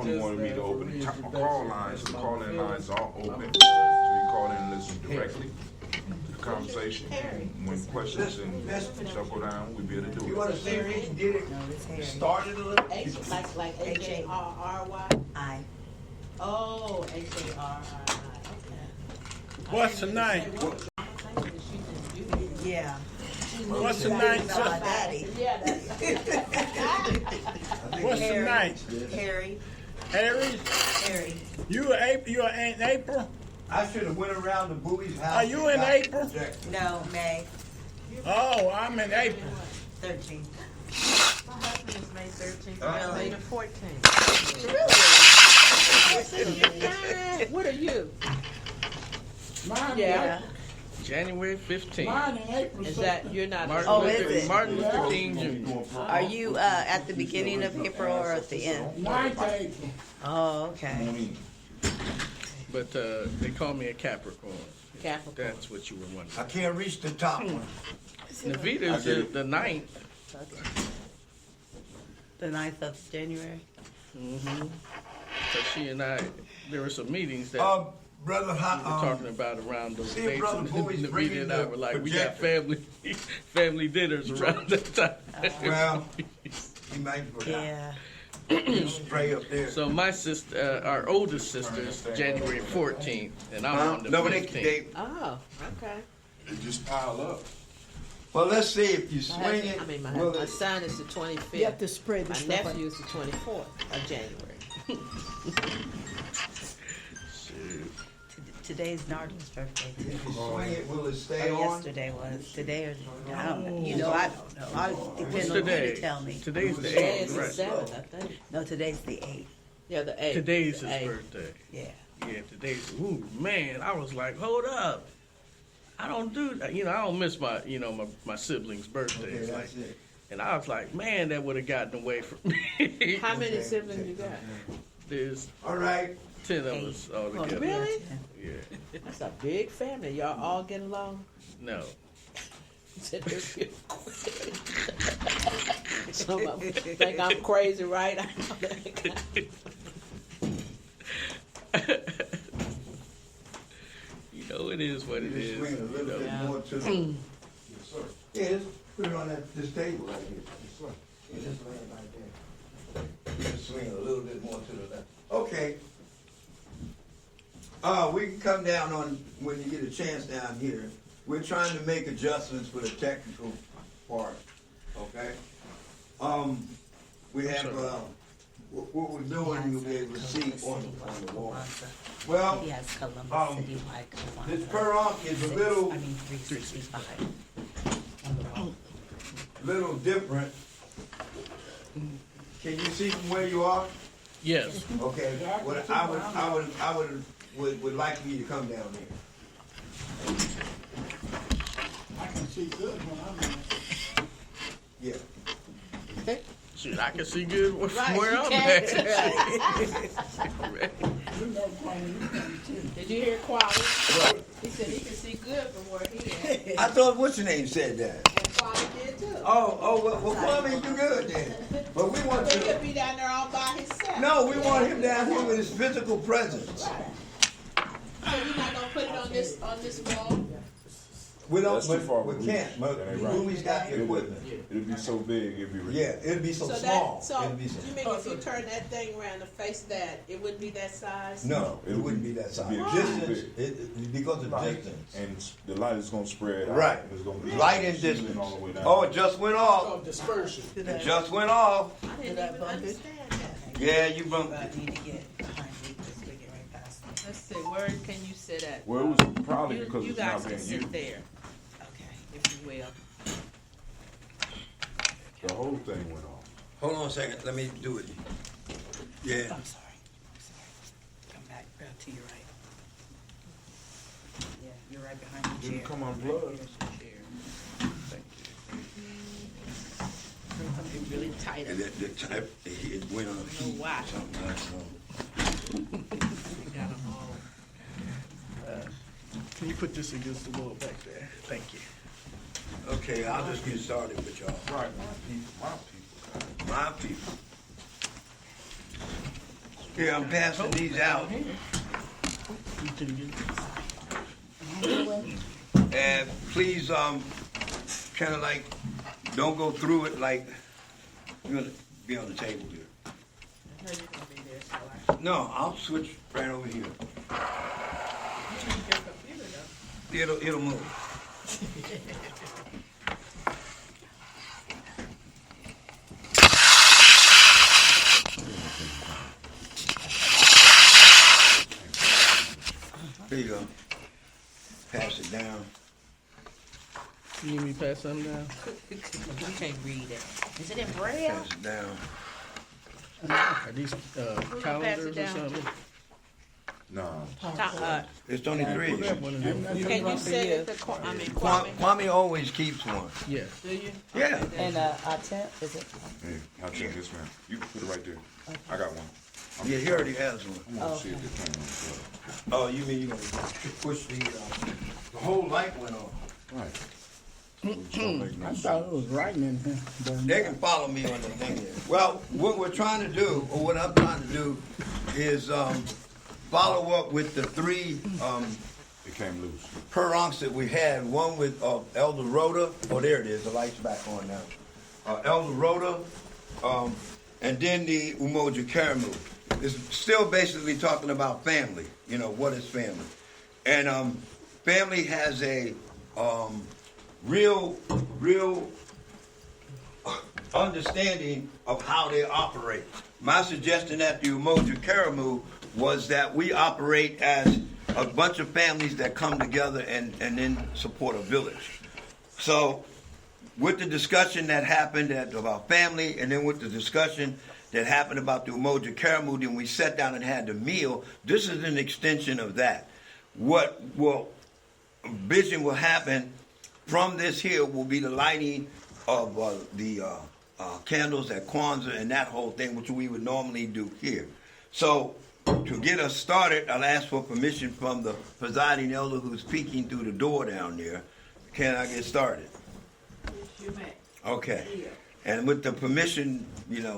wanted me to open the call lines. The call-in lines are open. So you call in and listen directly to the conversation. And when questions and stuff go down, we'll be able to do it. You want to see if we can get it started a little? Like H-A-R-R-Y? I. Oh, H-A-R-R-I, okay. What's the name? Yeah. What's the name? My daddy. Yeah, that's What's the name? Harry. Aries? Harry. You in April? I should have went around the Bowie's house. Are you in April? No, May Oh, I'm in April. 13th. my husband is May 13th, Really? May the 14th. Really? What are you? Mine Yeah. January 15th. Mine in April. Is that, you're not? Martin, Oh, Luther, is it? Martin Luther King Jr. Are you at the beginning of April or at the end? 9th April. Oh, okay. But they call me a Capricorn. Capricorn. That's what you were I wondering. can't reach the top one. Navita's the 9th. The 9th of January. So she and I, there were some meetings that Brother, we were talking about around those see if dates. Brother And Bowie's Navita bringing and I the were like, we got projector. family dinners around that time. Well, he might forgot. Yeah. You spray up there. So my sister, our oldest sister is January 14th, and I'm on the No, 15th. Oh, okay. It just pile up. Well, let's see if you My swing husband, it. I mean, will my it- son is the 25th. You have to spread the My stuff nephew is the 24th of January. Today's Nardo's birthday too. If you swing it, will it stay Or on? yesterday was. Today or I don't know. You know, I don't know. I What's depend on you today? to tell me. Today's the Today 8th, is the right? 7th, I think. No, today's the 8th. Yeah, the 8th. Today's The his 8th. birthday. Yeah. Yeah, today's. Ooh, man, I was like, hold up. I don't do that. You know, I don't miss my, my siblings' Okay, birthdays. that's Like, it. and I was like, man, that would have gotten away from me. How many siblings you got? There's All right. 10 of us all Oh, together. Really? Yeah. That's a big family. Y'all all get along? No. Some of them think I'm crazy, right? I know that. You know, it is what it You just is. swing it a little you bit know. more to the. Yes, sir. Yeah, just put it on this table right here. Yes, sir. Yeah, just lay it right there. Just swing it a little bit more to the left. Okay. We can come down on, when you get a chance down here. We're trying to make adjustments for the technical part, okay? We have, what we're doing, you'll be able to see on the wall. Well, He has Columbus City like Kwanza. this Per Ankh is a little, 365. little different. Can you see from where you are? Yes. Okay, what I would like for you to come down here. I can see good when I'm in. Yeah. Shoot, I can see good from Right, where you I'm can. at. You know, Kwame, you can too. Did you hear Quali? He said he can see good from where he is. I thought what's your name said that. And Quali did too. Well, Kwame, you good then. But we want But he'll to, be down there all by himself. no, we want him down here with his physical presence. So you're not gonna put it on this wall? We don't, That's too far we reach. can't, but That ain't right. Louis got the equipment. It'll be so big, it'll be Yeah, ridiculous. it'd be so So small. that, so It'd be so. you mean if you turn that thing around to face that, it wouldn't be that size? No, it wouldn't be that size. It'd be Distance, big. because of distance. And the light is gonna spread out. Right. It's gonna be Light and shooting distance. all the way down. Oh, it just went off. Dispersion. It just went off. I didn't even understand that. Yeah, you bumped I it. need to get behind me because we get right past me. Let's see, where can you sit at? Well, it was probably You- because you it's guys not can being sit used. there, Okay. if you will. The whole thing went off. Hold on a second, let me do it. Yeah. I'm sorry. Come back to your right. Yeah, you're right behind the chair. Didn't come unplugged. Here's your chair. It's really tight. And the type, it went on. Why? Something, I don't know. You got 'em all. Can you put this against the wall back there? Thank you. Okay, I'll just get started with y'all. Right, my people. My people. Yeah, I'm passing these out. And please, kind of like, don't go through it like you're gonna be on the table here. I heard you're gonna be there, so I. No, I'll switch right over here. You need your computer though. It'll move. There you go. Pass it down. You need me to pass something down? You can't read it. Is it in Braille? Pass it down. Are these pass calendars it or down something? No. It's only three. Put that one in there. Can you send it to Kwame always keeps one. Yeah. Do you? Yeah. And our temp, is it? Hey, I'll check this one. You can put it right there. I got one. Yeah, he already has one. I'm gonna see if the camera. Oh, you mean you're gonna push the whole light went on. Right. So it don't make no I sense. thought it was writing in here. but- They can follow me on the thing here. Well, what we're trying to do, or what I'm trying to do, is follow up with the three It came loose. Per Ankhs that we had. One with Elder Rhoda. Oh, there it is. The light's back on now. Elder Rhoda, and then the Umoja Karamu. It's still basically talking about family. You know, what is family? And family has a real understanding of how they operate. My suggestion at the Umoja Karamu was that we operate as a bunch of families that come together and then support a village. So with the discussion that happened about family, and then with the discussion that happened about the Umoja Karamu, then we sat down and had the meal. This is an extension of that. What vision will happen from this here will be the lighting of the candles at Kwanza and that whole thing, which we would normally do here. So to get us started, I'll ask for permission from the presiding elder who's peeking through the door down there. Can I get started? You may. Okay. And with the permission,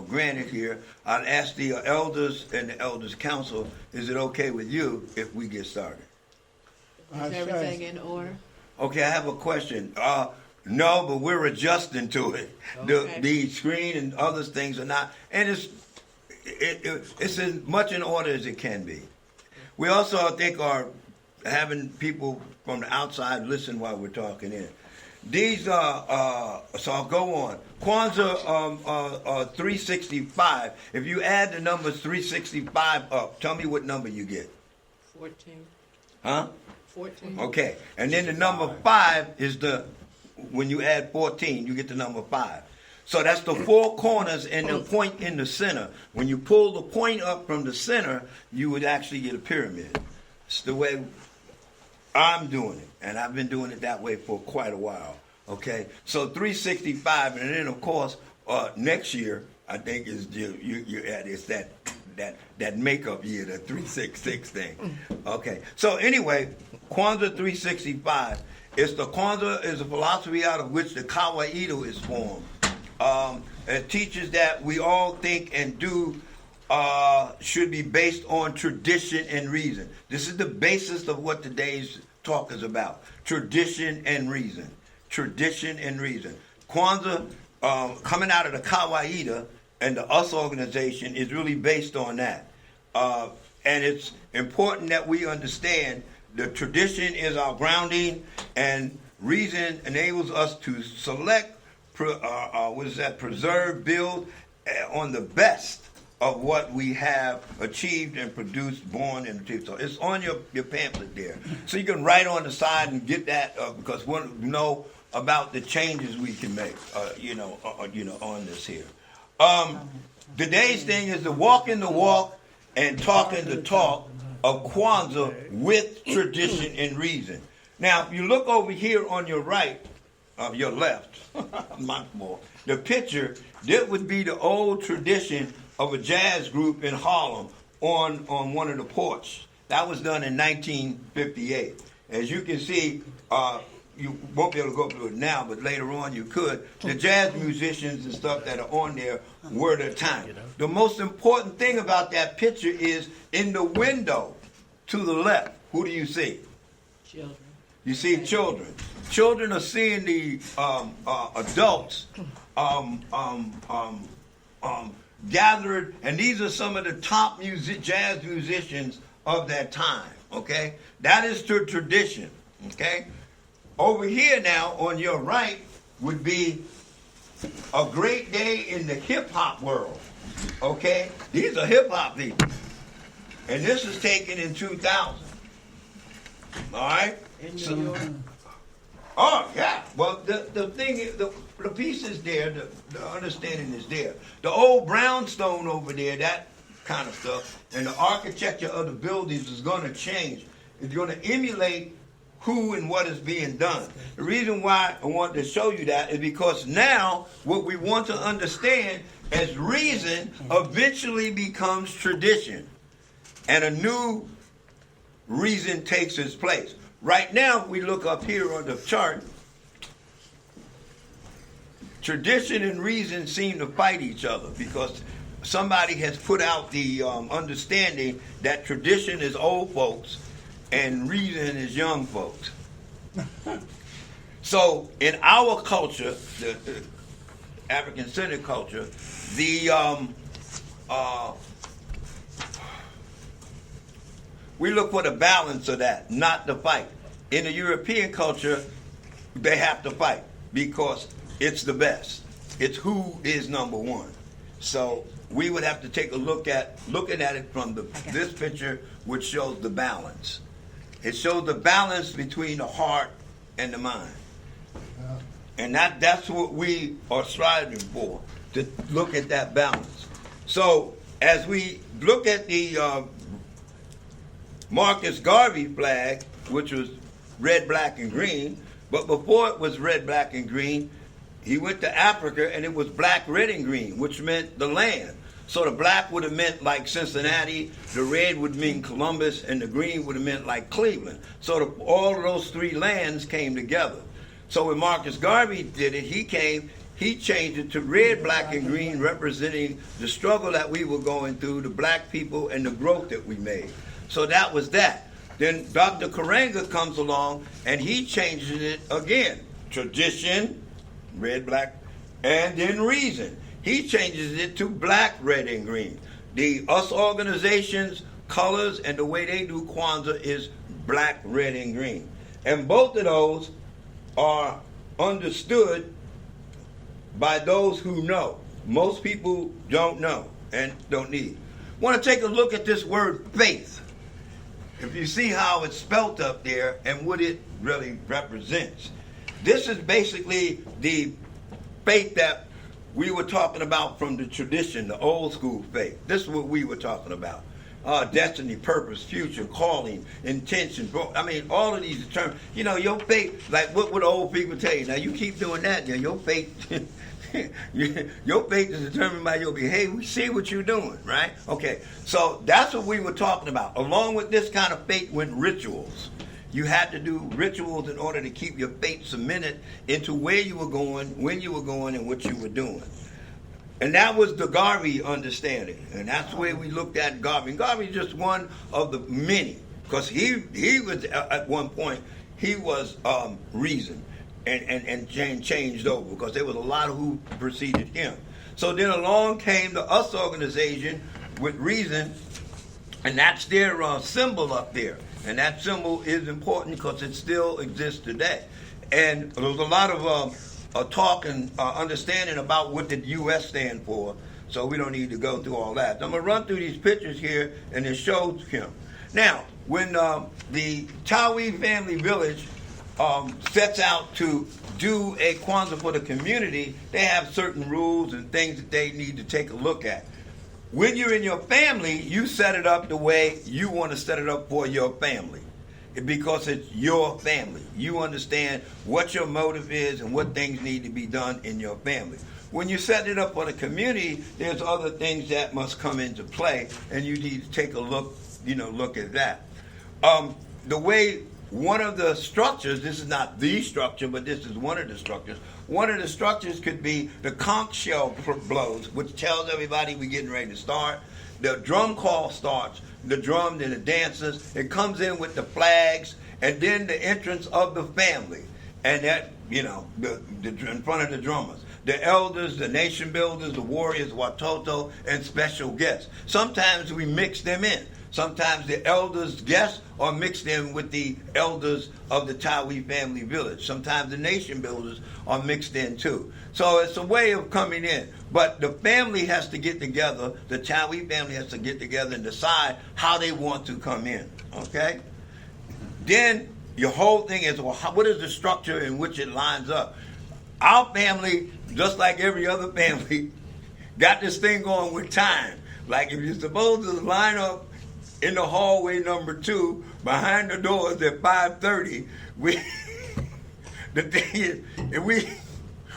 granted here, I'll ask the elders and the elders council, is it okay with you if we get started? Is everything in order? Okay, I have a question. No, but we're adjusting to it. Okay. The screen and other things are not, and it's as much in order as it can be. We also, I think, are having people from the outside listen while we're talking in. These are, so I'll go on. Kwanza 365. If you add the numbers 365 up, tell me what number you get. 14. Huh? 14. Okay. And then the number 5 is when you add 14, you get the number 5. So that's the four corners and the point in the center. When you pull the point up from the center, you would actually get a pyramid. It's the way I'm doing it, and I've been doing it that way for quite a while. Okay, so 365, and then of course next year I think is you're at it's that makeup year, the 366 thing. Okay, so anyway, Kwanza 365 is a philosophy out of which the Kawaii is formed. It teaches that we all think and do should be based on tradition and reason. This is the basis of what today's talk is about. Tradition and reason. Tradition and reason. Kwanza, coming out of the Kawaii and the US organization, is really based on that. And it's important that we understand the tradition is our grounding, and reason enables us to select, preserve, build on the best of what we have achieved and produced, born and achieved. So it's on your pamphlet there. So you can write on the side and get that because we want to know about the changes we can make, on this here. Today's thing is to walk in the walk and talk in the talk of Kwanzaa with tradition and reason. Now, if you look over here on your right, your left, the picture, that would be the old tradition of a jazz group in Harlem on one of the porches. That was done in 1958. As you can see, you won't be able to go through it now, but later on you could. The jazz musicians and stuff that are on there were the time. The most important thing about that picture is in the window to the left. Who do you see? Children. You see children. Children are seeing the adults gathered, and these are some of the top jazz musicians of that time. Okay, that is the tradition. Okay, over here now on your right would be a great day in the hip hop world. Okay, these are hip hop people, and this is taken in 2000. All right. In New York. Oh yeah. Well, the thing is, the piece is there. The understanding is there. The old brownstone over there, that kind of stuff, and the architecture of the buildings is going to change. It's going to emulate who and what is being done. The reason why I want to show you that is because now what we want to understand as reason eventually becomes tradition, and a new reason takes its place. Right now, if we look up here on the chart, tradition and reason seem to fight each other because somebody has put out the understanding that tradition is old folks and reason is young folks. So in our culture, the African-centered culture, we look for the balance of that, not the fight. In the European culture, they have to fight because it's the best. It's who is number one. So we would have to take a looking at it from this picture, which shows the balance. It shows the balance between the heart and the mind. And that's what we are striving for, to look at that balance. So as we look at the Marcus Garvey flag, which was red, black, and green, but before it was red, black, and green, he went to Africa and it was black, red, and green, which meant the land. So the black would have meant like Cincinnati, the red would mean Columbus, and the green would have meant like Cleveland. So all of those three lands came together. So when Marcus Garvey did it, he changed it to red, black, and green, representing the struggle that we were going through, the black people, and the growth that we made. So that was that. Then Dr. Karanga comes along, and he changes it again. Tradition, red, black, and then reason. He changes it to black, red, and green. The US organizations, colors, and the way they do Kwanza is black, red, and green. And both of those are understood by those who know. Most people don't know and don't need. Want to take a look at this word faith. If you see how it's spelt up there and what it really represents. This is basically the faith that we were talking about from the tradition, the old school faith. This is what we were talking about. Destiny, purpose, future, calling, intention. I mean, all of these terms. You know, your faith, like what would old people tell you? Now, you keep doing that, then your faith, your faith is determined by your behavior. We see what you're doing, right? Okay, so that's what we were talking about. Along with this kind of faith went rituals. You had to do rituals in order to keep your faith cemented into where you were going, when you were going, and what you were doing. And that was the Garvey understanding. And that's the way we looked at Garvey. And Garvey is just one of the many. Because he was, at one point, he was reason and changed over. Because there was a lot who preceded him. So then along came the US organization with reason. And that's their symbol up there. And that symbol is important because it still exists today. And there was a lot of talk and understanding about what the U.S. stand for, so we don't need to go through all that. I'm going to run through these pictures here, and it shows him. Now, when the Tawi family village sets out to do a Kwanzaa for the community, they have certain rules and things that they need to take a look at. When you're in your family, you set it up the way you want to set it up for your family. Because it's your family. You understand what your motive is and what things need to be done in your family. When you set it up for the community, there's other things that must come into play, and you need to take a look at that. The way one of the structures, this is not the structure, but this is one of the structures. One of the structures could be the conch shell blows, which tells everybody we're getting ready to start. The drum call starts, the drum and the dancers. It comes in with the flags, and then the entrance of the family. And that, you know, in front of the drummers. The elders, the nation builders, the warriors, Watoto, and special guests. Sometimes we mix them in. Sometimes the elders' guests are mixed in with the elders of the Tawi family village. Sometimes the nation builders are mixed in too. So it's a way of coming in. But the family has to get together, the Tawi family has to get together and decide how they want to come in. Okay? Then your whole thing is, well, what is the structure in which it lines up? Our family, just like every other family, got this thing going with time. Like if you're supposed to line up in the hallway number 2 behind the doors at 5:30, the thing is,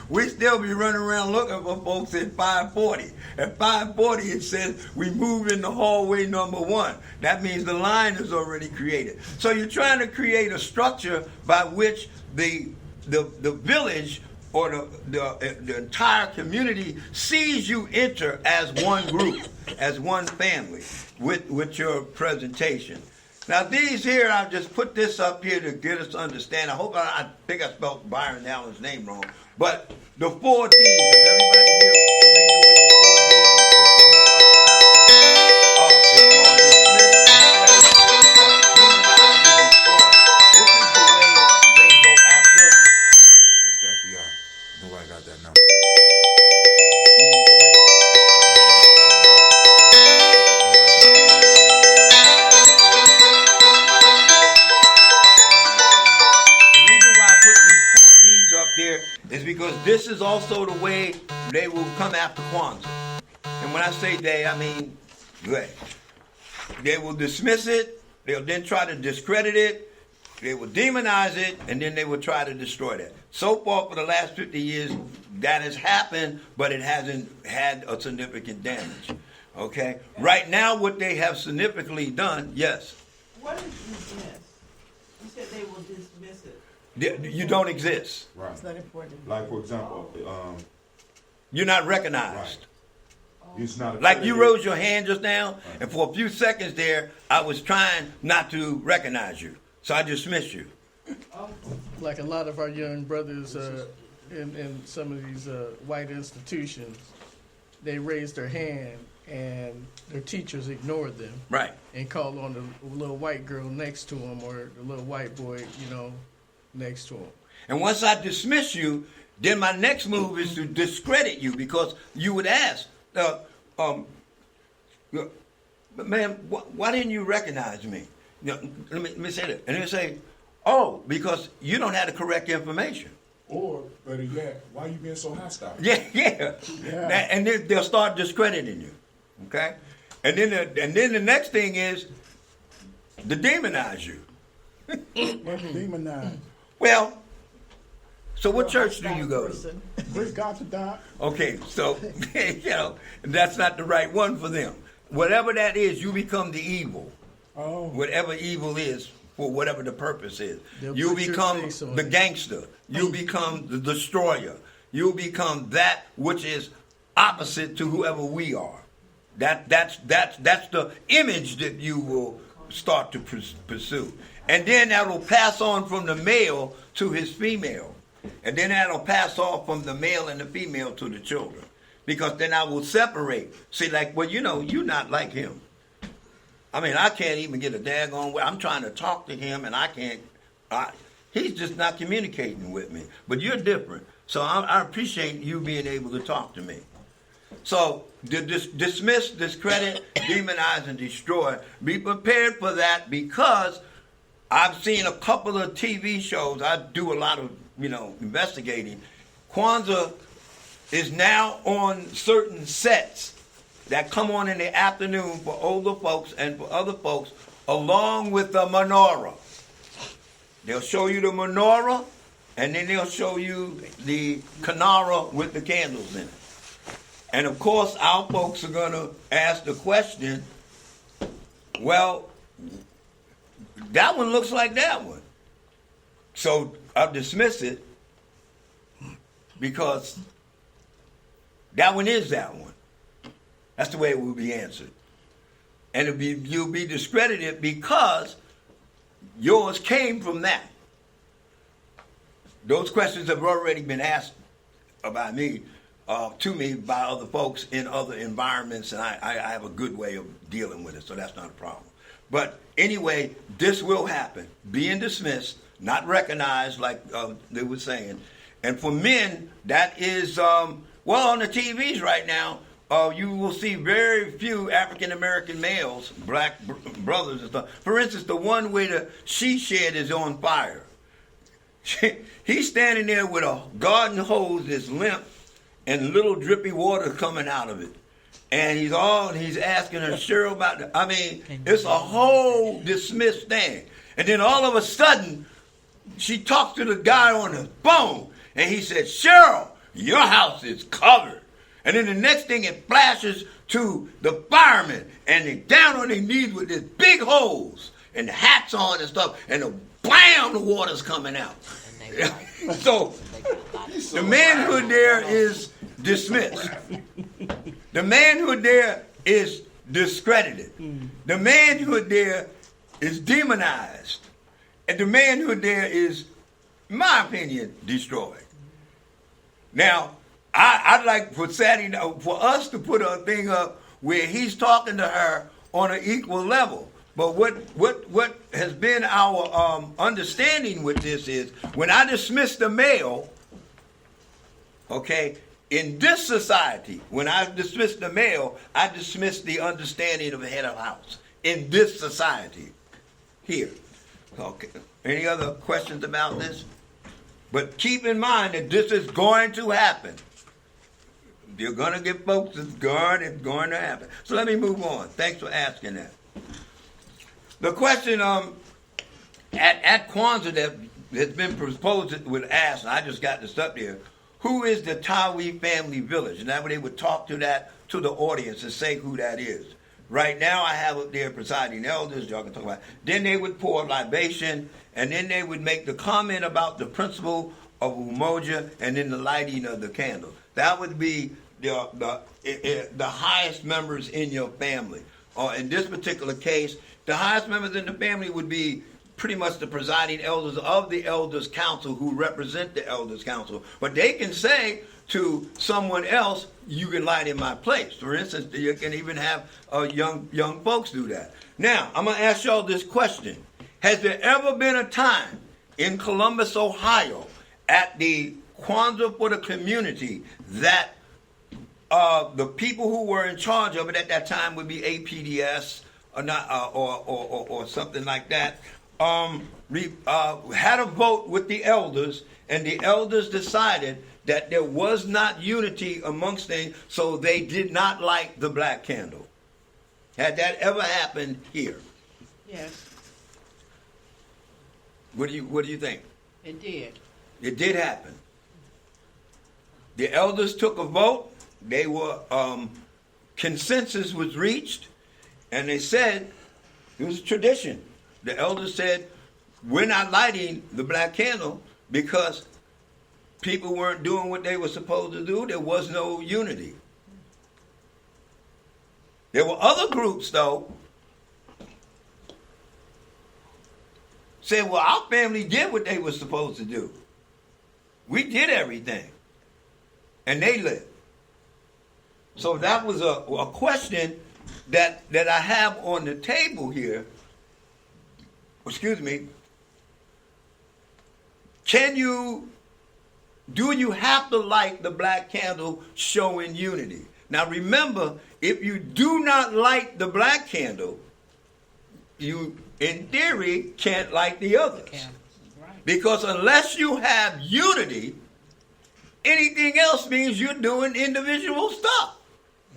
we still be running around looking for folks at 5:40. At 5:40 it says we move in the hallway number 1. That means the line is already created. So you're trying to create a structure by which the village or the entire community sees you enter as one group, as one family, with your presentation. Now these here, I've just put this up here to get us to understand. I think I spelled Byron Allen's name wrong, but the 4 Ds. Is everybody here familiar with the 4 That's the FBI. Nobody got that number. Is because this is also the way they will come after Kwanza. And when I say they, I mean they. They will dismiss it, they'll then try to discredit it, they will demonize it, and then they will try to destroy that. So far for the last 50 years, that has happened, but it hasn't had a significant damage. Okay? Right now, what they have significantly done, yes. What is dismiss? You said they will dismiss it. You don't exist. Right. It's not important. Like for example, You're not recognized. it's not Like you rose your hand just now, and for a few seconds there, I was trying not to recognize you. So I dismissed you. Like a lot of our young brothers in some of these white institutions, they raised their hand and their teachers ignored them. Right. And called on the little white girl next to them or the little white boy, next to them. And once I dismiss you, then my next move is to discredit you because you would ask, man, why didn't you recognize me? Let me say that. And they say, oh, because you don't have the correct information. Or, better yet, why you being so hostile? Yeah. And then they'll start discrediting you. Okay? And then the next thing is to demonize you. What's demonized? Well, so what church do you go to? Great God to die. Okay, so, that's not the right one for them. Whatever that is, you become the evil. Oh. Whatever evil is, for whatever the purpose is. They'll You put your become face on the it. gangster. You become the destroyer. You become that which is opposite to whoever we are. That's the image that you will start to pursue. And then that will pass on from the male to his female. And then that'll pass off from the male and the female to the children. Because then I will separate. See, like, well, you're not like him. I mean, I can't even get a daggone way. I'm trying to talk to him and I can't. He's just not communicating with me. But you're different. So I appreciate you being able to talk to me. So dismiss, discredit, demonize, and destroy. Be prepared for that because I've seen a couple of TV shows. I do a lot of, investigating. Kwanza is now on certain sets that come on in the afternoon for older folks and for other folks, along with the menorah. They'll show you the menorah, and then they'll show you the kanara with the candles in it. And of course, our folks are going to ask the question, well, that one looks like that one. So I'll dismiss it because that one is that one. That's the way it will be answered. And you'll be discredited because yours came from that. Those questions have already been asked about me, to me by other folks in other environments, and I have a good way of dealing with it, so that's not a problem. But anyway, this will happen. Being dismissed, not recognized like they were saying. And for men, that is, on the TVs right now, you will see very few African-American males, black brothers and stuff. For instance, the one where the she shed is on fire. He's standing there with a garden hose that's limp and little drippy water coming out of it. And he's asking her, Cheryl, about that. I mean, it's a whole dismissed thing. And then all of a sudden, she talks to the guy on the phone, and he said, Cheryl, your house is covered. And then the next thing, it flashes to the firemen, and they're down on their knees with this big hose, and the hats on and stuff, and bam, the water's coming out. So the manhood there is dismissed. The manhood there is discredited. The manhood there is demonized. And the manhood there is, in my opinion, destroyed. Now, I'd like for Saturday, for us to put a thing up where he's talking to her on an equal level. But what has been our understanding with this is when I dismiss the male, okay, in this society, when I dismiss the male, I dismiss the understanding of the head of the house. In this society, here. Okay. Any other questions about this? But keep in mind that this is going to happen. You're going to get folks, it's going to happen. So let me move on. Thanks for asking that. The question at Kwanza that has been proposed was asked, and I just got this up there, who is the Tawi family village? And that way they would talk to the audience and say who that is. Right now I have up there presiding elders, y'all can talk about it. Then they would pour libation, and then they would make the comment about the principle of umoja, and then the lighting of the candle. That would be the highest members in your family. In this particular case, the highest members in the family would be pretty much the presiding elders of the elders council who represent the elders council. But they can say to someone else, you can light in my place. For instance, you can even have young folks do that. Now, I'm going to ask y'all this question. Has there ever been a time in Columbus, Ohio, at the Kwanza for the community that the people who were in charge of it at that time would be APDS or something like that, had a vote with the elders, and the elders decided that there was not unity amongst things, so they did not light the black candle. Had that ever happened here? Yes, What do you think? it did. It did happen. The elders took a vote. They were consensus was reached, and they said it was a tradition. The elders said, we're not lighting the black candle because people weren't doing what they were supposed to do. There was no unity. There were other groups, though, saying, well, our family did what they were supposed to do. We did everything. And they lived. So that was a question that I have on the table here. Excuse me. Do you have to light the black candle showing unity? Now remember, if you do not light the black candle, you, in theory, can't light the others. Because unless you have unity, anything else means you're doing individual stuff.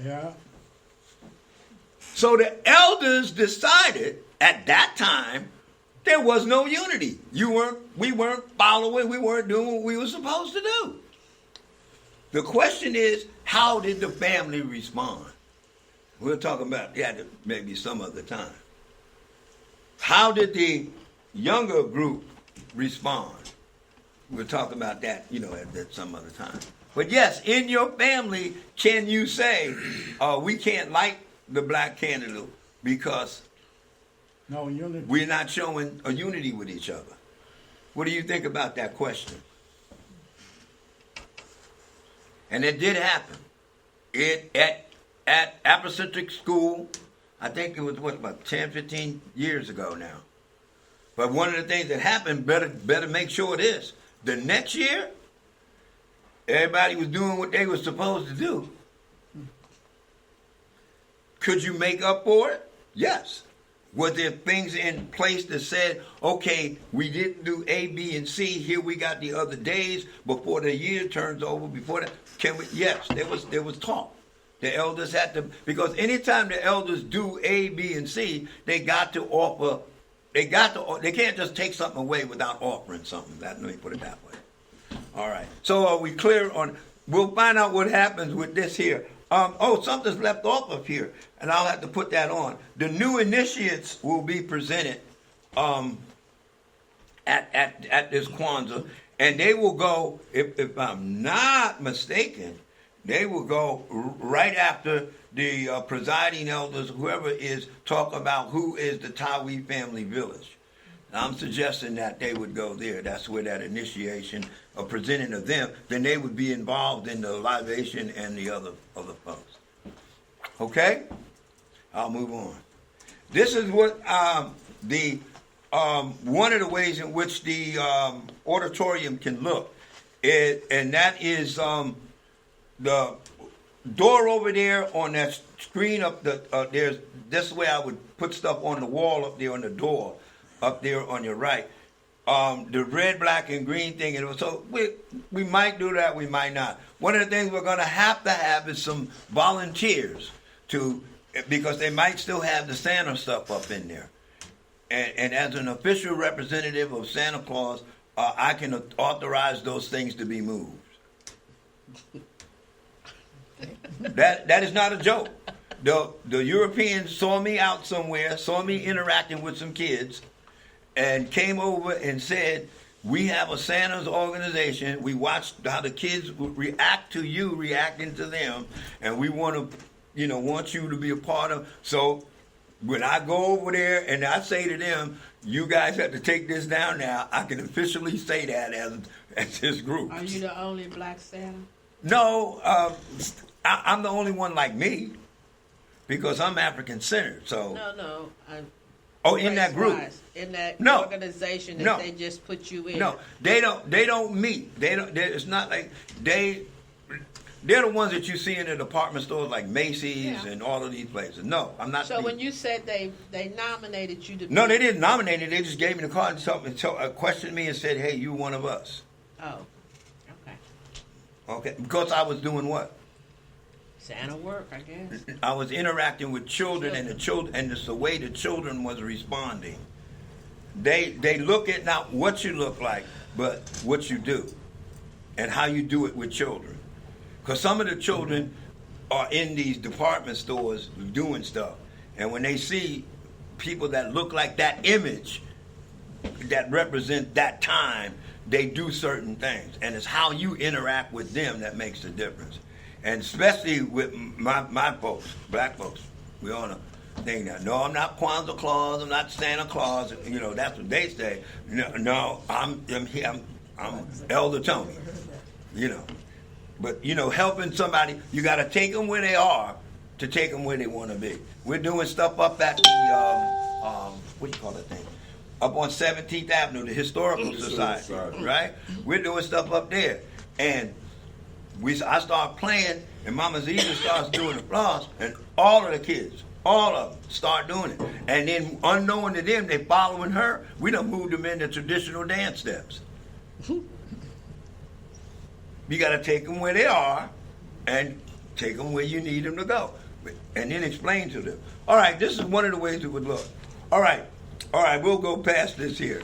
Yeah. So the elders decided at that time there was no unity. We weren't following, we weren't doing what we were supposed to do. The question is, how did the family respond? We'll talk about that maybe some other time. How did the younger group respond? we'll talk about that, at some other time. But yes, in your family, can you say, we can't like the black candle because No unity. we're not showing a unity with each other? What do you think about that question? And it did happen. At Apostolic School, I think it was about 10, 15 years ago now. But one of the things that happened, better make sure it is. The next year, everybody was doing what they were supposed to do. Could you make up for it? Yes. Was there things in place that said, okay, we didn't do A, B, and C. Here we got the other days before the year turns over. Before that, can we? Yes, there was talk. The elders had to, because anytime the elders do A, B, and C, they got to offer. They can't just take something away without offering something. Let me put it that way. All right. So are we clear on? We'll find out what happens with this here. Something's left off of here, and I'll have to put that on. The new initiates will be presented at this Kwanza, and they will go, if I'm not mistaken, they will go right after the presiding elders, whoever is, talk about who is the Tawi family village. I'm suggesting that they would go there. That's where that initiation of presenting of them, then they would be involved in the libation and the other folks. Okay? I'll move on. This is what one of the ways in which the auditorium can look, and that is the door over there on that screen up there's this way I would put stuff on the wall up there on the door. Up there on your right, the red, black, and green thing. And so we might do that, we might not. One of the things we're going to have is some volunteers because they might still have the Santa stuff up in there. And as an official representative of Santa Claus, I can authorize those things to be moved. That is not a joke. The Europeans saw me out somewhere, saw me interacting with some kids, and came over and said, we have a Santa's organization. We watched how the kids would react to you reacting to them, and we want you to be a part of. So when I go over there and I say to them, you guys have to take this down now, I can officially say that as this group. Are you the only black Santa? No, I'm the only one like me because I'm African-centered. So No. In that group, in that No. organization that No. they just put you in. no, they don't meet. It's not like they're the ones that you see in the department stores like Macy's Yeah. and all of these places. No, I'm not. So when you said they nominated you to No, be... they didn't nominate me. They just gave me the card and questioned me and said, "Hey, you one of us." Oh, okay. Okay, because I was doing what? Santa work, I guess. I was interacting with children, and it's the way the children was responding. They look at not what you look like, but what you do, and how you do it with children. Because some of the children are in these department stores doing stuff, and when they see people that look like that image, that represent that time, they do certain things, and it's how you interact with them that makes the difference. And especially with my folks, black folks, we on a thing now. No, I'm not Kwanza Claus. I'm not Santa Claus. That's what they say. No, I'm Elder Tony. But helping somebody, you got to take them where they are to take them where they want to be. We're doing stuff up at the what do you call that thing? Up on 17th Avenue, the Historical Society, right? We're doing stuff up there, and I start playing, and Mama Zita starts doing the floss, and all of the kids, all of them, start doing it. And then, unknown to them, they following her. We done moved them into traditional dance steps. You got to take them where they are, and take them where you need them to go, and then explain to them. All right, this is one of the ways it would look. All right, we'll go past this here.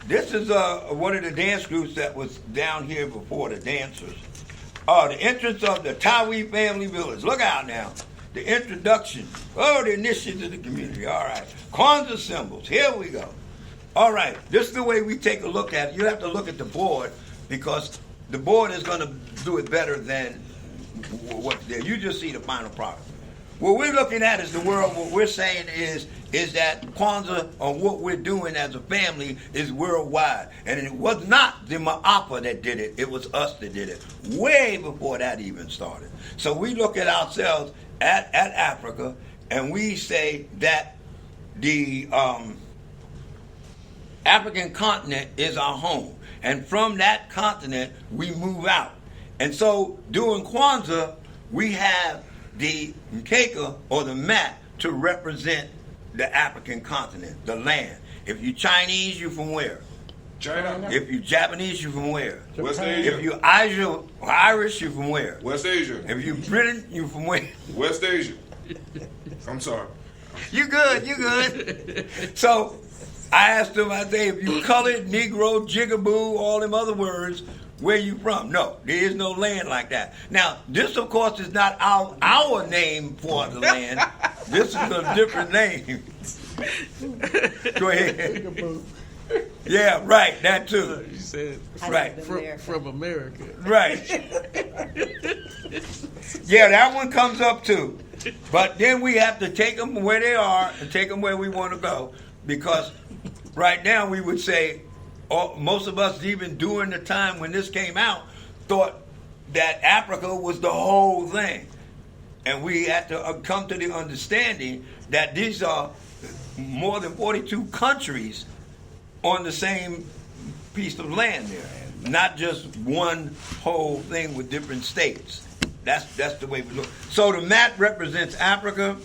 This is one of the dance groups that was down here before, the dancers. The entrance of the Tawi family village. Look out now. The introduction. The initiative of the community. All right. Kwanza symbols. Here we go. All right. This is the way we take a look at it. You have to look at the board because the board is going to do it better than what you just see the final product. What we're looking at is the world. What we're saying is that Kwanzaa, or what we're doing as a family, is worldwide. And it was not the Ma'apa that did it. It was us that did it way before that even started. So we look at ourselves at Africa, and we say that the African continent is our home. And from that continent, we move out. And so during Kwanzaa, we have the mkeka, or the mat, to represent the African continent, the land. If you Chinese, you from where? China. If you Japanese, you from where? West Asia. If you Irish, you from where? West Asia. If you Britain, you from where? West Asia. I'm sorry. You good. So I asked them, I say, if you colored, Negro, jigaboo, all them other words, where you from? No, there is no land like that. Now, this, of course, is not our name for the land. This is a different name. Go ahead. Yeah, right, that too. You said Right. from America. Right. Yeah, that one comes up too. But then we have to take them where they are and take them where we want to go. Because right now we would say, most of us, even during the time when this came out, thought that Africa was the whole thing. And we had to come to the understanding that these are more than 42 countries on the same piece of land there, not just one whole thing with different states. That's the way we look. So the mat represents Africa,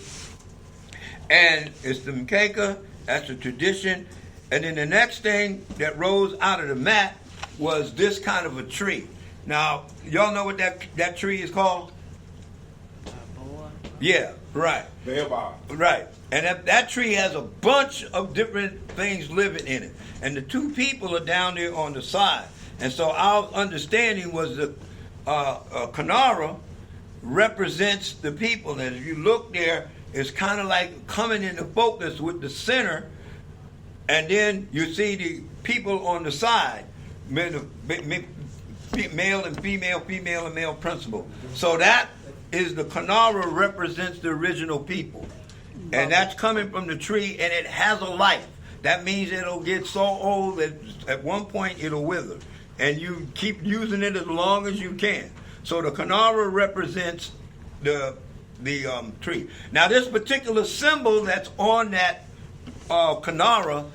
and it's the mkeka, that's the tradition. And then the next thing that rose out of the mat was this kind of a tree. Now, y'all know what that tree is called? Yeah, right. Baobab. Right. And that tree has a bunch of different things living in it. And the two people are down there on the side. And so our understanding was that Kanara represents the people. And if you look there, it's kind of like coming into focus with the center. And then you see the people on the side, male and female and male principal. So that is the Kanara represents the original people. And that's coming from the tree, and it has a life. That means it'll get so old that at one point it'll wither. And you keep using it as long as you can. So the Kanara represents the tree. Now this particular symbol that's on that Kanara,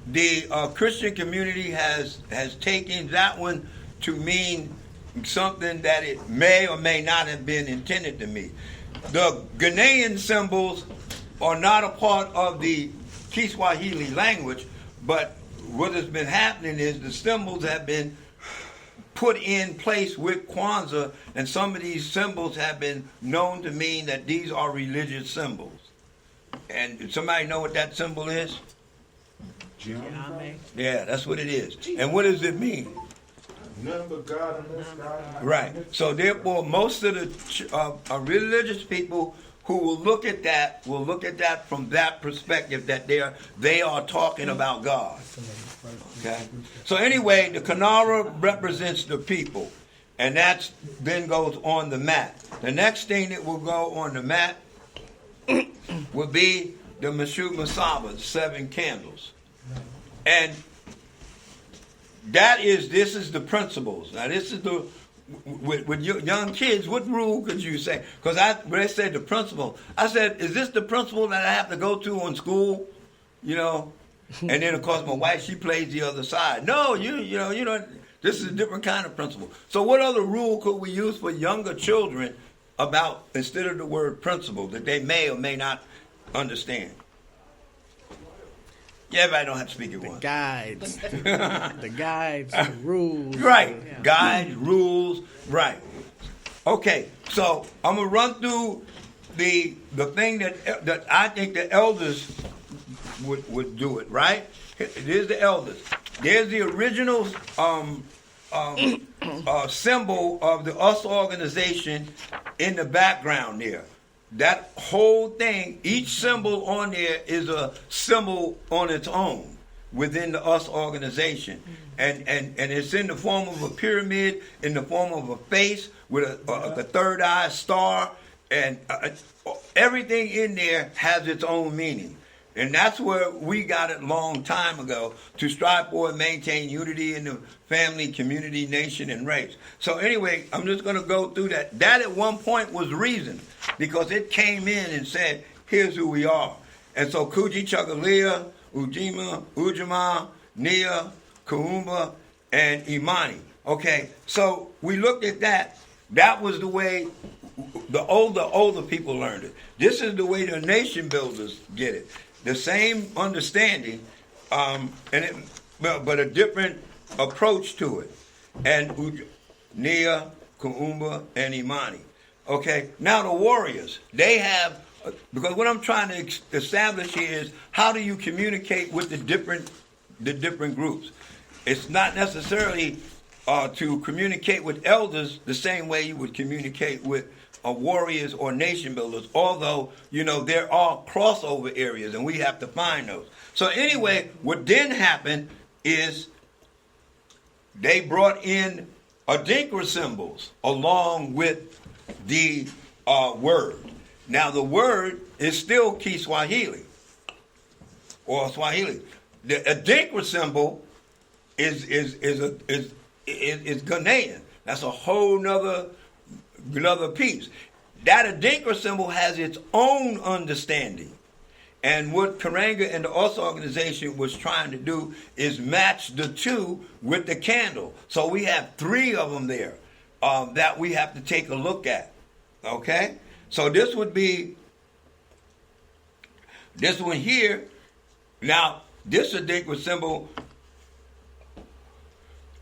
the Christian community has taken that one to mean something that it may or may not have been intended to mean. The Ghanaian symbols are not a part of the Kiswahili language, but what has been happening is the symbols have been put in place with Kwanzaa, and some of these symbols have been known to mean that these are religious symbols. And does somebody know what that symbol is? Gye-Nyame. Yeah, that's what it is. And what does it mean? None but God and this God. Right. So therefore, most of the religious people who will look at that from that perspective, that they are talking about God. Okay. So anyway, the Kanara represents the people, and that then goes on the mat. The next thing that will go on the mat will be the Mashu Masaba, the 7 candles, and this is the principles. Now this is the with young kids, what rule could you say? Because when I said the principle, I said, is this the principle that I have to go to in school? You know, and then of course my wife, she plays the other side. No, you know, this is a different kind of principle. So what other rule could we use for younger children about, instead of the word principle, that they may or may not understand? Yeah, everybody don't have to speak at once. Guides. The guides, the rules. Right. Yeah. Guides, rules, right. Okay, so I'm going to run through the thing that I think the elders would do it, right? Here's the elders. There's the original symbol of the US organization in the background there. That whole thing, each symbol on there is a symbol on its own. within the US organization. And it's in the form of a pyramid, in the form of a face with the third eye star, and everything in there has its own meaning. And that's where we got it long time ago, to strive for and maintain unity in the family, community, nation, and race. So anyway, I'm just going to go through that. That at one point was reason, because it came in and said, here's who we are. And so Kuji Chagalia, Ujima, Ujima, Nia, Kuumba, and Imani. Okay, so we looked at that. That was the way the older people learned it. This is the way the nation builders get it. The same understanding, but a different approach to it. And Nia, Kuumba, and Imani. Okay, now the warriors, they have, because what I'm trying to establish here is, how do you communicate with the different groups? It's not necessarily to communicate with elders the same way you would communicate with warriors or nation builders, although, there are crossover areas and we have to find those. So anyway, what then happened is they brought in Adinkra symbols along with the word. Now the word is still Kiswahili or Swahili. The Adinkra symbol is Ghanaian. That's a whole nother piece. That Adinkra symbol has its own understanding. And what Karanga and the US organization was trying to do is match the two with the candle. So we have 3 of them there that we have to take a look at. Okay? So this would be this one here. Now, this Adinkra symbol,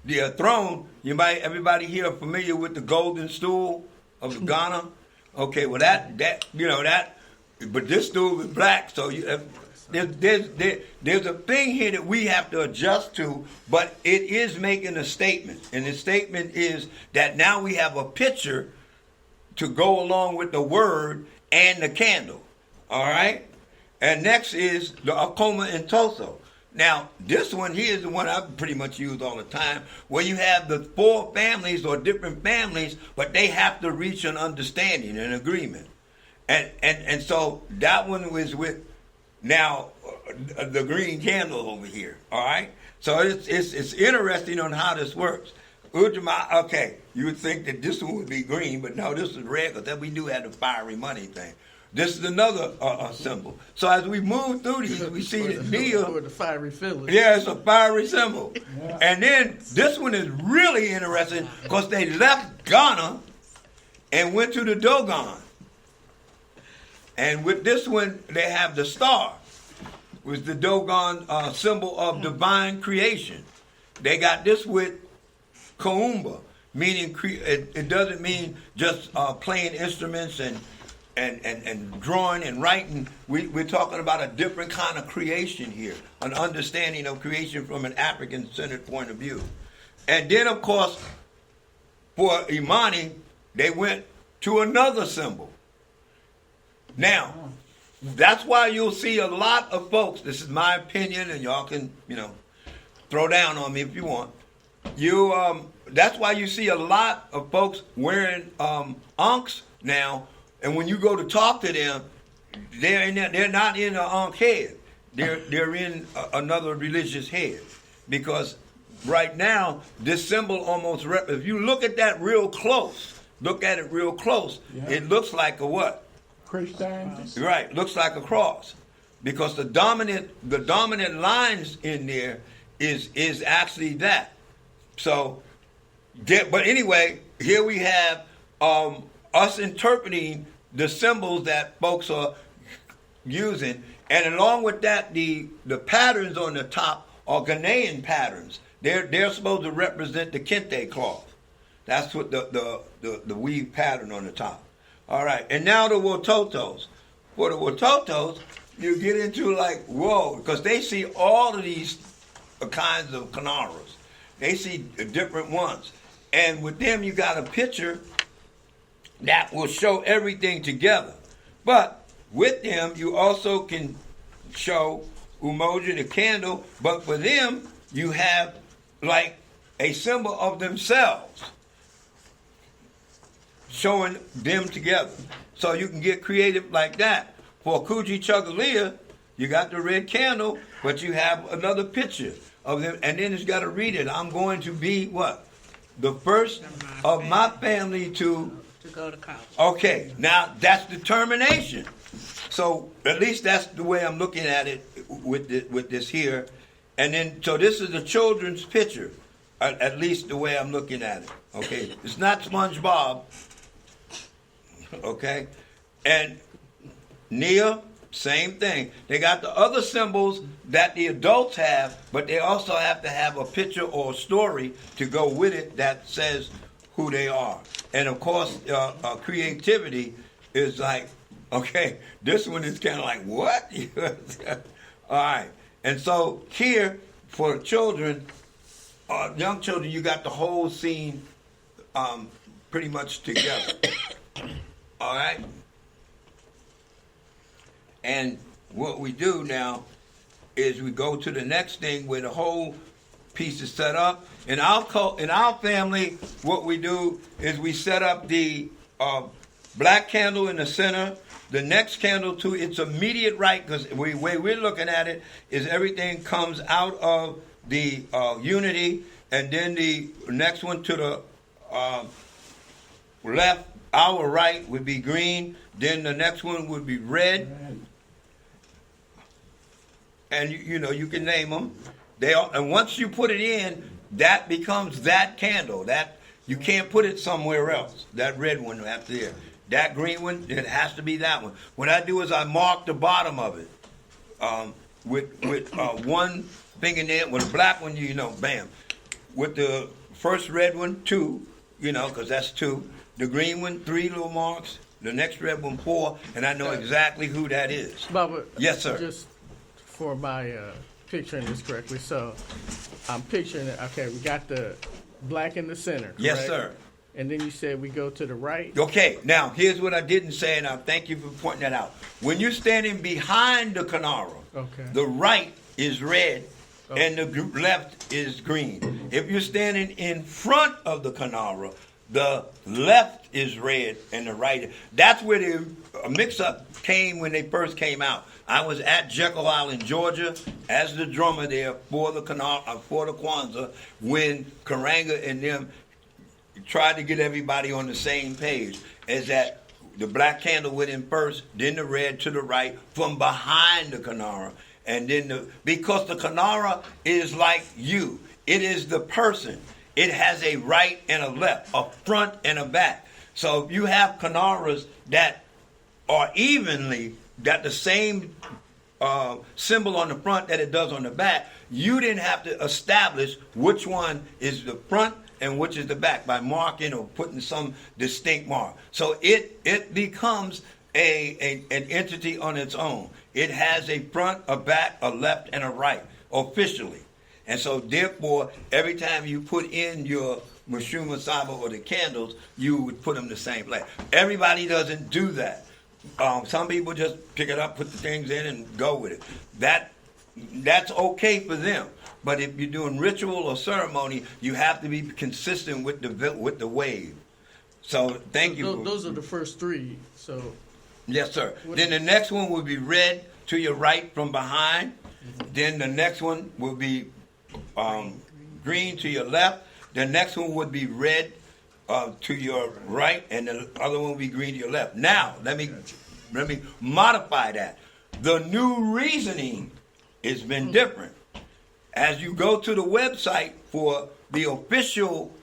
the throne, everybody here are familiar with the golden stool of Ghana? Okay, well that but this stool is black, so there's a thing here that we have to adjust to, but it is making a statement. And the statement is that now we have a picture to go along with the word and the candle. All right? And next is the Akoma and Toso. Now, this one here is the one I pretty much use all the time, where you have the 4 families or different families, but they have to reach an understanding, an agreement. And so that one was with now the green candle over here. All right? So it's interesting on how this works. Ujima, okay, you would think that this one would be green, but no, this is red, because we do have the fiery money thing. This is another symbol. So as we move through these, we see that Nia, the fiery feeling. yeah, it's a fiery symbol. Yeah. And then this one is really interesting, because they left Ghana and went to the Dogon. And with this one, they have the star, which is the Dogon symbol of divine creation. They got this with Kuumba, meaning it doesn't mean just playing instruments and drawing and writing. We're talking about a different kind of creation here, an understanding of creation from an African-centered point of view. And then, of course, for Imani, they went to another symbol. Now, that's why you'll see a lot of folks, this is my opinion, and y'all can, throw down on me if you want. That's why you see a lot of folks wearing ankhs now. And when you go to talk to them, they're not in an Ankh head. They're in another religious head. Because right now, this symbol almost, if you look at that real close, yeah. It looks like a what? Christianity. Right, looks like a cross. Because the dominant lines in there is actually that. So, but anyway, here we have us interpreting the symbols that folks are using, and along with that, the patterns on the top are Ghanaian patterns. They're supposed to represent the kente cloth. That's what the weave pattern on the top. All right, and now the Wototos. For the Wototos, you get into like, whoa, because they see all of these kinds of Kanaras. They see different ones. And with them, you got a picture that will show everything together. But with them, you also can show emoji, the candle, but for them, you have like a symbol of themselves showing them together. So you can get creative like that. For Kuji Chuggalia, you got the red candle, but you have another picture of them, and then it's got to read it. I'm going to be what? The first of my family to go to college. Okay, now that's determination. So at least that's the way I'm looking at it with this here. And then, so this is the children's picture, at least the way I'm looking at it. Okay, it's not SpongeBob. Okay, and Nia, same thing. They got the other symbols that the adults have, but they also have to have a picture or a story to go with it that says who they are. And of course, creativity is like, okay, this one is kind of like, what? All right. And so here, for children, young children, you got the whole scene pretty much together. All right? And what we do now is we go to the next thing where the whole piece is set up. In our family, what we do is we set up the black candle in the center, the next candle to its immediate right, because the way we're looking at it is everything comes out of the unity, and then the next one to the left, our right would be green, then the next one would be red. And you know, you can name them. And once you put it in, that becomes that candle. That you can't put it somewhere else. That red one after there. That green one, it has to be that one. What I do is I mark the bottom of it with one fingernail. With the black one, you know, bam. With the first red one, 2, you know, because that's 2. The green one, 3 little marks. The next red one, 4, and I know exactly who that is. Baba, yes, sir. Just for my picturing this correctly, so I'm picturing it. Okay, we got the black in the center. Correct? Yes, sir. And then you said we go to the right. Okay, now here's what I didn't say, and I thank you for pointing that out. When you're standing behind the Kanara, okay, the right is red, and the left is green. If you're standing in front of the Kanara, the left is red and the right. That's where the mix-up came when they first came out. I was at Jekyll Island, Georgia, as the drummer there for the Kwanza, when Karanga and them tried to get everybody on the same page. Is that the black candle went in first, then the red to the right, from behind the Kanara, and then because the Kanara is like you, it is the person. It has a right and a left, a front and a back. So if you have Kanaras that are evenly got the same symbol on the front that it does on the back, you didn't have to establish which one is the front and which is the back by marking or putting some distinct mark. So it becomes an entity on its own. It has a front, a back, a left, and a right, officially. And so therefore, every time you put in your Mashuma Saba or the candles, you would put them the same place. Everybody doesn't do that. Some people just pick it up, put the things in, and go with it. That's okay for them. But if you're doing ritual or ceremony, you have to be consistent with the wave. So thank you. Those are the first 3. So yes, sir. Then the next one will be red to your right from behind. Mm-hmm. Then the next one will be green to your left. The next one would be red to your right, and the other one will be green to your left. Now, let me modify that. The new reasoning has been different. As you go to the website for the official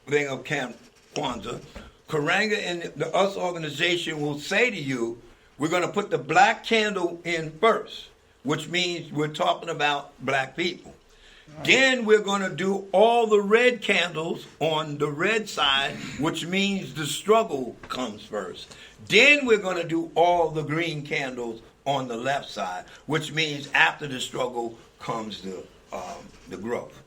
thing of Camp Kwanza, Karanga and the US organization will say to you, we're going to put the black candle in first, which means we're talking about black people. Then we're going to do all the red candles on the red side, which means the struggle comes first. Then we're going to do all the green candles on the left side, which means after the struggle comes the growth.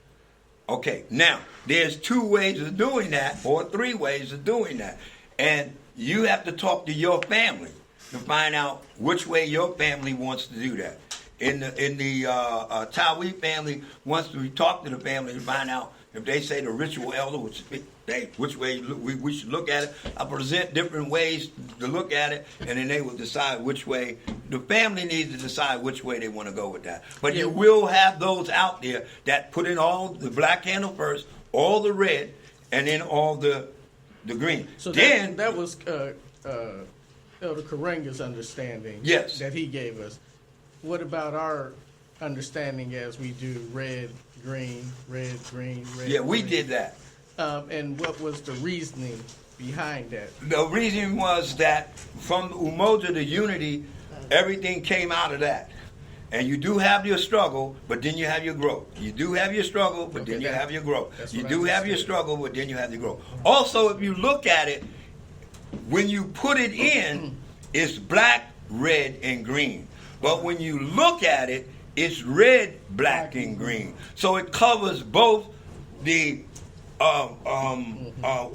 Okay, now there's 2 ways of doing that, or 3 ways of doing that. And you have to talk to your family to find out which way your family wants to do that. in the Tawi family, once we talk to the family to find out if they say the ritual elder, which way we should look at it, I present different ways to look at it, and then they will decide which way. The family needs to decide which way they want to go with that. But you will have those out there that put in all the black candle first, all the red, and then all the green. So then that was Elder Karenga's understanding. Yes. That he gave us. What about our understanding as we do red, green, red, green, red? Yeah, we green? did that. And what was the reasoning behind that? The reason was that from Umoja to unity, everything came out of that. And you do have your struggle, but then you have your growth. You do have your struggle, but then you have your growth. You do have your struggle, but then you have your growth. Also, if you look at it, when you put it in, it's black, red, and green. But when you look at it, it's red, black, and green. So it covers both the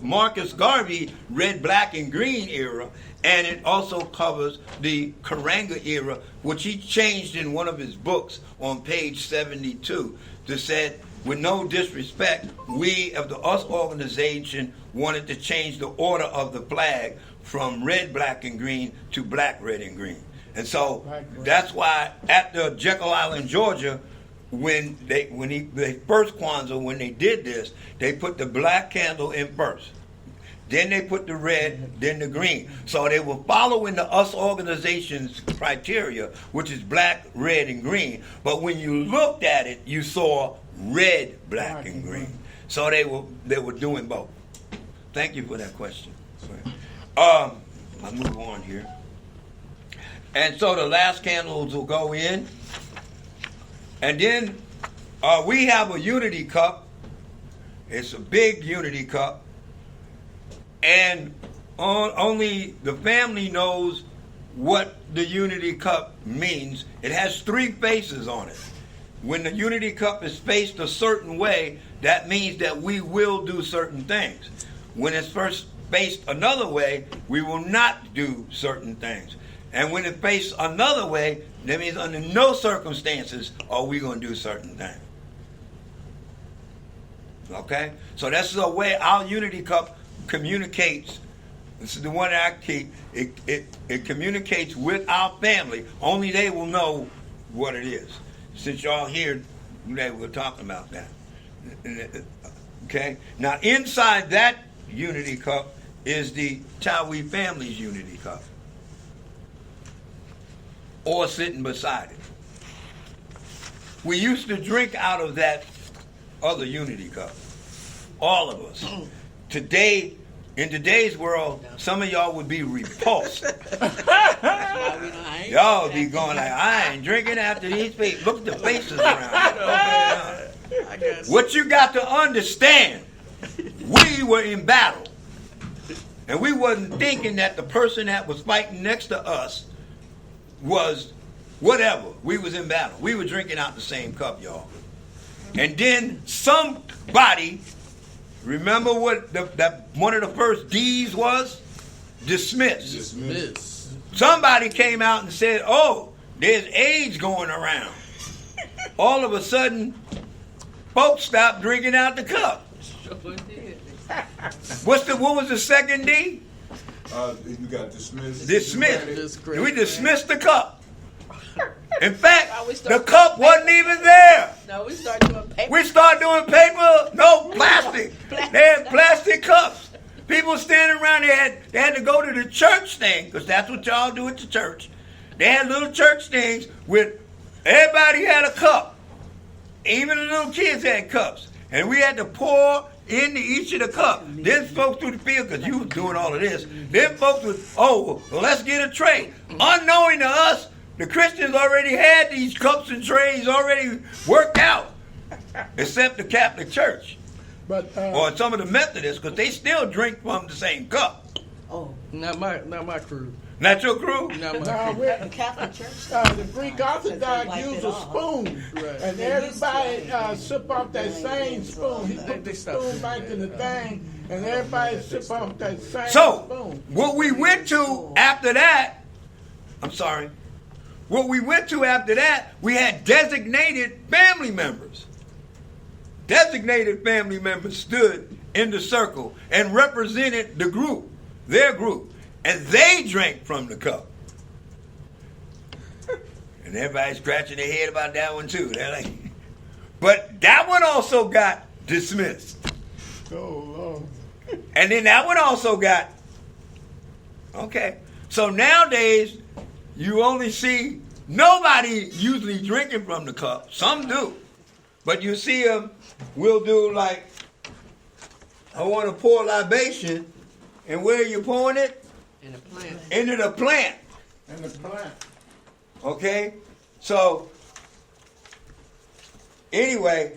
Marcus Garvey red, black, and green era, and it also covers the Karanga era, which he changed in one of his books on page 72 to said, with no disrespect, we of the US organization wanted to change the order of the flag from red, black, and green to black, red, and green. And so that's why at the Jekyll Island, Georgia, when the first Kwanza, when they did this, they put the black candle in first. Then they put the red, then the green. So they were following the US organization's criteria, which is black, red, and green. But when you looked at it, you saw red, black, and green. So they were doing both. Thank you for that question. I'll move on here. And so the last candles will go in. And then we have a unity cup. It's a big unity cup. And only the family knows what the unity cup means. It has 3 faces on it. When the unity cup is faced a certain way, that means that we will do certain things. When it's first faced another way, we will not do certain things. And when it's faced another way, that means under no circumstances are we going to do certain things. Okay? So that's the way our unity cup communicates. This is the one that I keep. It communicates with our family. Only they will know what it is. Since y'all here, we're talking about that. Okay? Now, inside that unity cup is the Tawi family's unity cup. Or sitting beside it. We used to drink out of that other unity cup. All of us. Today, in today's world, some of y'all would be repulsed. Y'all be going like, I ain't drinking after these people. Look at the faces around. What you got to understand, we were in battle. And we wasn't thinking that the person that was fighting next to us was whatever. We was in battle. We were drinking out the same cup, y'all. And then somebody, remember what that one of the first D's was? Dismiss. Somebody came out and said, oh, there's AIDS going around. All of a sudden, folks stopped drinking out the cup. What was the second D? You got dismissed. Dismissed. We dismissed the cup. In fact, the cup wasn't even there. No, we started doing paper. We started doing paper, no plastic. They had plastic cups. People standing around, they had to go to the church thing, because that's what y'all do at the church. They had little church things with, everybody had a cup. Even the little kids had cups. And we had to pour into each of the cup. Then folks through the field, because you was doing all of this, then folks would, well, let's get a tray. Unknowing to us, the Christians already had these cups and trays already worked out, except the Catholic Church. But or some of the Methodists, because they still drink from the same cup. Oh, Not my crew. Not your crew? Not my now crew. we're, the Catholic Church. the Greek Orthodox use a spoon, Right. and everybody sip off that same spoon. He put the spoon back in the thing, and everybody sip off that same So, spoon. what we went to after that, I'm sorry, what we went to after that, we had designated family members. Designated family members stood in the circle and represented the group, their group, and they drank from the cup. And everybody's scratching their head about that one too. They're like, but that one also got dismissed. Oh, Lord. And then that one also got, okay. So nowadays, you only see nobody usually drinking from the cup. Some do. But you see them, we'll do like, I want to pour libation. And where are you pouring it? In the plant. Into the plant. And the plant. Okay? So, anyway,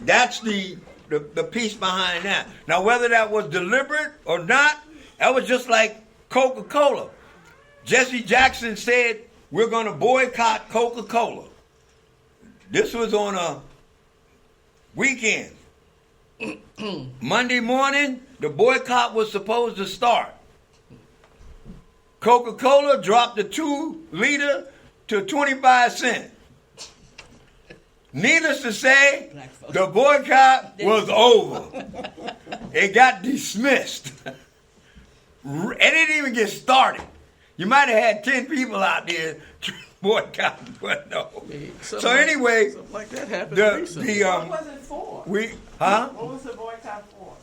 that's the piece behind that. Now, whether that was deliberate or not, that was just like Coca-Cola. Jesse Jackson said, we're going to boycott Coca-Cola. This was on a weekend. Monday morning, the boycott was supposed to start. Coca-Cola dropped the 2-liter to 25 cents. Needless to say, the boycott was over. It got dismissed. It didn't even get started. You might have had 10 people out there boycotting, but no. So anyway, something like that happened recently. What was it for? What was the boycott for?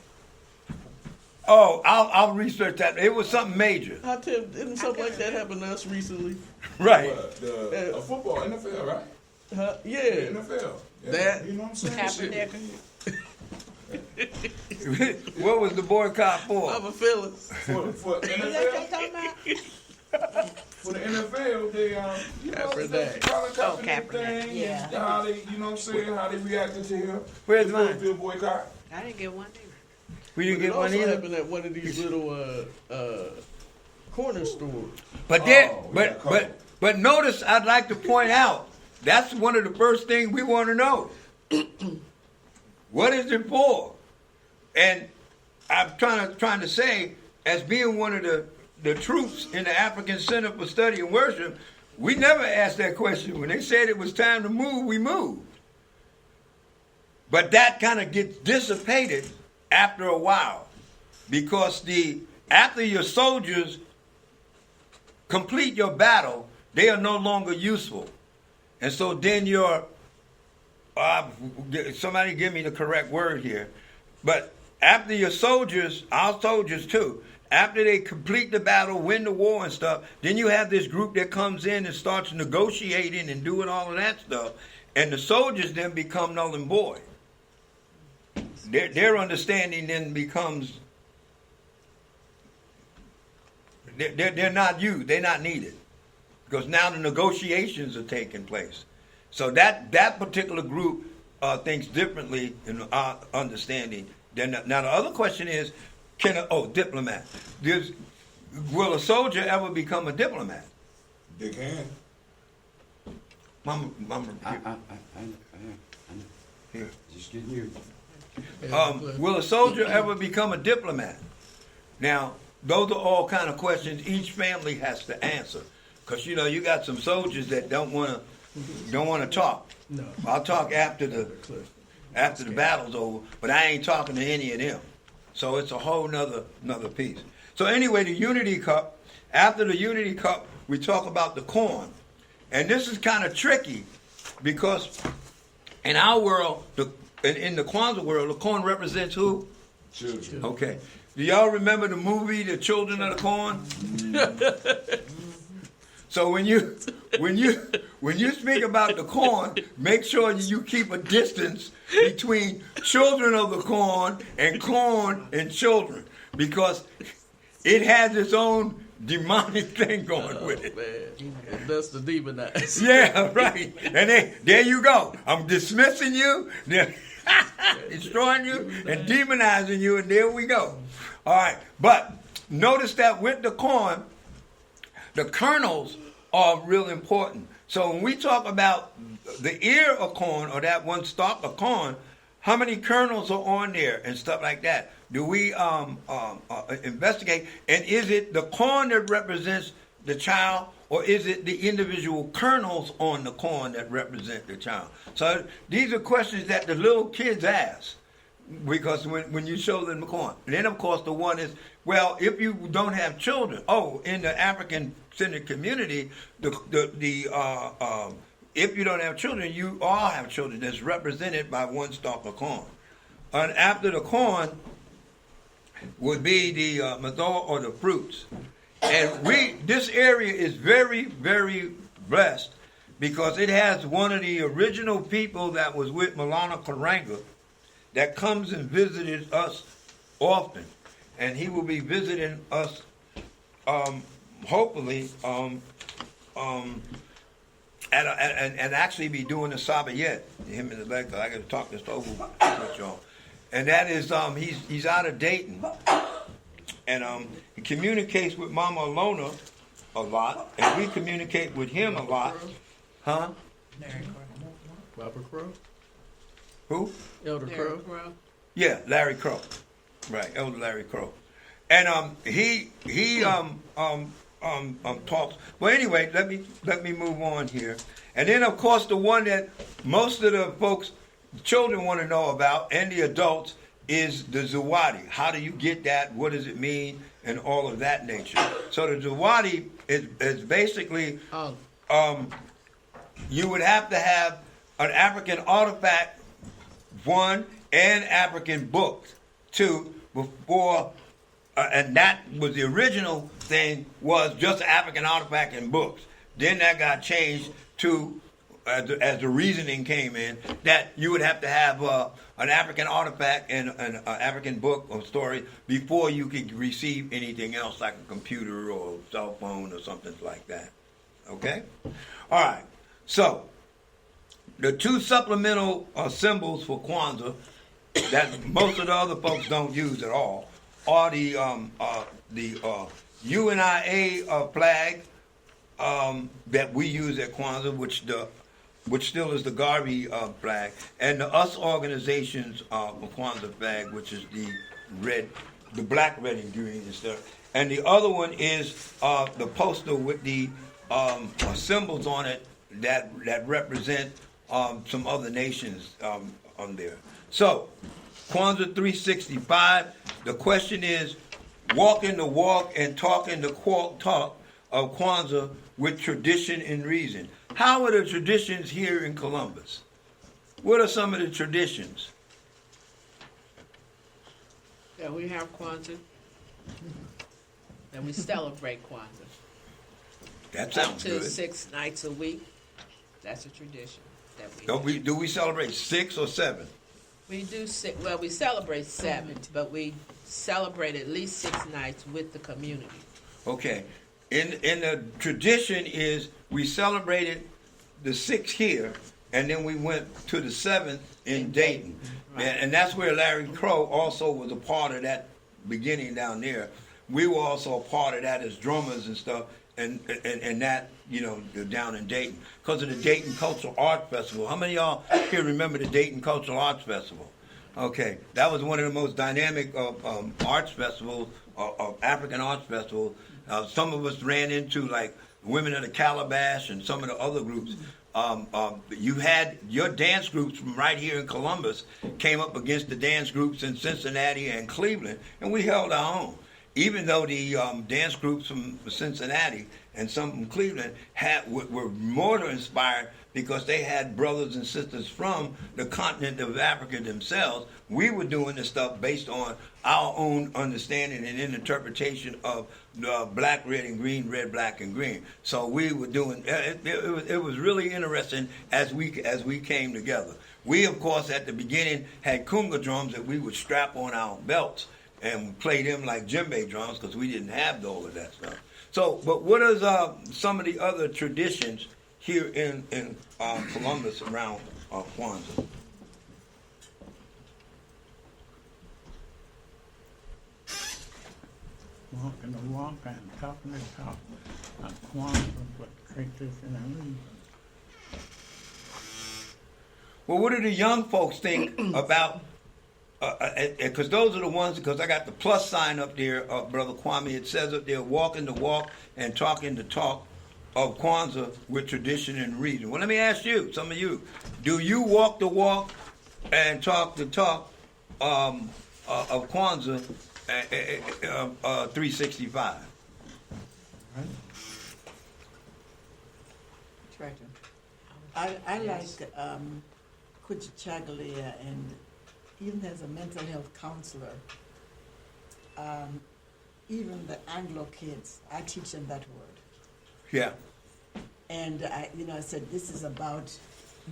Oh, I'll research that. It was something major. Didn't something like that happen to us recently? Right. The football, NFL, right? Yeah. NFL. Yeah. That. You know what I'm saying? Shit. What was the boycott for? I'm a feelings. For NFL. For the NFL, they you know Kaepernick. they color Oh, Kaepernick Kaepernick, thing, yeah. and how they, you know what I'm saying, how they reacted to him. Where's The mine? Field boycott. I didn't get one either. We didn't But get it one also either. happened at one of these little corner stores. But there, We got covered. but notice, I'd like to point out that's one of the first things we want to know. What is it for? And I'm trying to say, as being one of the troops in the African Center for Study and Worship, we never asked that question. When they said it was time to move, we moved. But that kind of gets dissipated after a while, because after your soldiers complete your battle, they are no longer useful. And so then somebody give me the correct word here, but after your soldiers, our soldiers too, after they complete the battle, win the war and stuff, then you have this group that comes in and starts negotiating and doing all of that stuff, and the soldiers then become null and void. Their understanding then becomes they're not used, they're not needed, because now the negotiations are taking place. So that particular group thinks differently in our understanding. Now the other question is, diplomat. Will a soldier ever become a diplomat? They can. Mama, I know. here. Just getting you. Will a soldier ever become a diplomat? Now, those are all kind of questions each family has to answer, because you got some soldiers that don't want to talk. No. I'll talk after the battle's over, but I ain't talking to any of them. So it's a whole nother piece. So anyway, the Unity Cup. After the Unity Cup, we talk about the corn, and this is kind of tricky, because in our world, in the Kwanza world, the corn represents who? Children. Okay. Do y'all remember the movie, The Children of the Corn? So when you speak about the corn, make sure you keep a distance between children of the corn and children, because it has its own demonic thing going with it. Man. That's the demonized. Yeah, right. And there you go. I'm dismissing you, destroying you, and demonizing you, and there we go. All right. But notice that with the corn, the kernels are real important. So when we talk about the ear of corn, or that one stalk of corn, how many kernels are on there and stuff like that? Do we investigate? And is it the corn that represents the child, or is it the individual kernels on the corn that represent the child? So these are questions that the little kids ask, because when you show them the corn. And then, of course, the one is, well, if you don't have children, in the African-centered community, if you don't have children, you all have children that's represented by one stalk of corn. And after the corn would be the mador, or the fruits. And this area is very, very blessed because it has one of the original people that was with Maulana Karanga that comes and visited us often. And he will be visiting us, hopefully, and actually be doing the Sabayet, him and the leg. I got to talk this over with y'all. And that is, he's out of Dayton. And he communicates with Mama Alona a lot, and we communicate with him a lot. Huh? Robert Crow? Who? Elder Crow? Yeah, Larry Crow. Right, Elder Larry Crow. And he talks. Well, anyway, let me move on here. And then, of course, the one that most of the folks, children, want to know about, and the adults, is the Zawadi. How do you get that? What does it mean? And all of that nature. So the Zawadi is basically, you would have to have an African artifact, one, and African books, two, before, and that was the original thing, was just African artifact and books. Then that got changed to, as the reasoning came in, that you would have to have an African artifact and an African book or story before you could receive anything else, like a computer or cell phone or something like that. Okay? All right. So, the two supplemental symbols for Kwanzaa that most of the other folks don't use at all are the UNIA flag that we use at Kwanzaa, which still is the Garvey flag, and the US organization's Kwanzaa flag, which is the black, red, and green and stuff. And the other one is the poster with the symbols on it that represent some other nations on there. So, Kwanzaa 365, the question is, walking the walk and talking the talk of Kwanzaa with tradition and reason. How are the traditions here in Columbus? What are some of the traditions? Yeah, we have Kwanzaa, and we celebrate Kwanzaa. That sounds up to good. 6 nights a week. That's a tradition that we Do we celebrate 6 or 7? We do well, we celebrate 7, but we celebrate at least 6 nights with the community. Okay. In the tradition is we celebrated the 6th here, and then we went to the 7th in Dayton. Right. And that's where Larry Crow also was a part of that beginning down there. We were also a part of that as drummers and stuff, and that, down in Dayton. Because of the Dayton Cultural Arts Festival. How many of y'all here remember the Dayton Cultural Arts Festival? Okay, that was one of the most dynamic arts festivals, of African arts festivals. Some of us ran into, like, Women of the Calabash and some of the other groups. You had your dance groups from right here in Columbus came up against the dance groups in Cincinnati and Cleveland, and we held our own. Even though the dance groups from Cincinnati and some from Cleveland were more inspired because they had brothers and sisters from the continent of Africa themselves, we were doing this stuff based on our own understanding and interpretation of black, red, and green, red, black, and green. So we were doing it was really interesting as we came together. We, of course, at the beginning had kunga drums that we would strap on our belts and play them like djembe drums because we didn't have all of that stuff. So, but what is some of the other traditions here in Columbus around Kwanzaa? Walking the walk and talking the talk of Kwanzaa with tradition and reason. Well, what do the young folks think about? Because those are the ones, because I got the plus sign up there, Brother Kwame. It says up there, walking the walk and talking the talk of Kwanzaa with tradition and reason. Well, let me ask you, some of you, do you walk the walk and talk the talk of Kwanzaa 365? Try to. I like Kuchagalia, and even as a mental health counselor, even the Anglo kids, I teach them that word. Yeah. And I said, this is about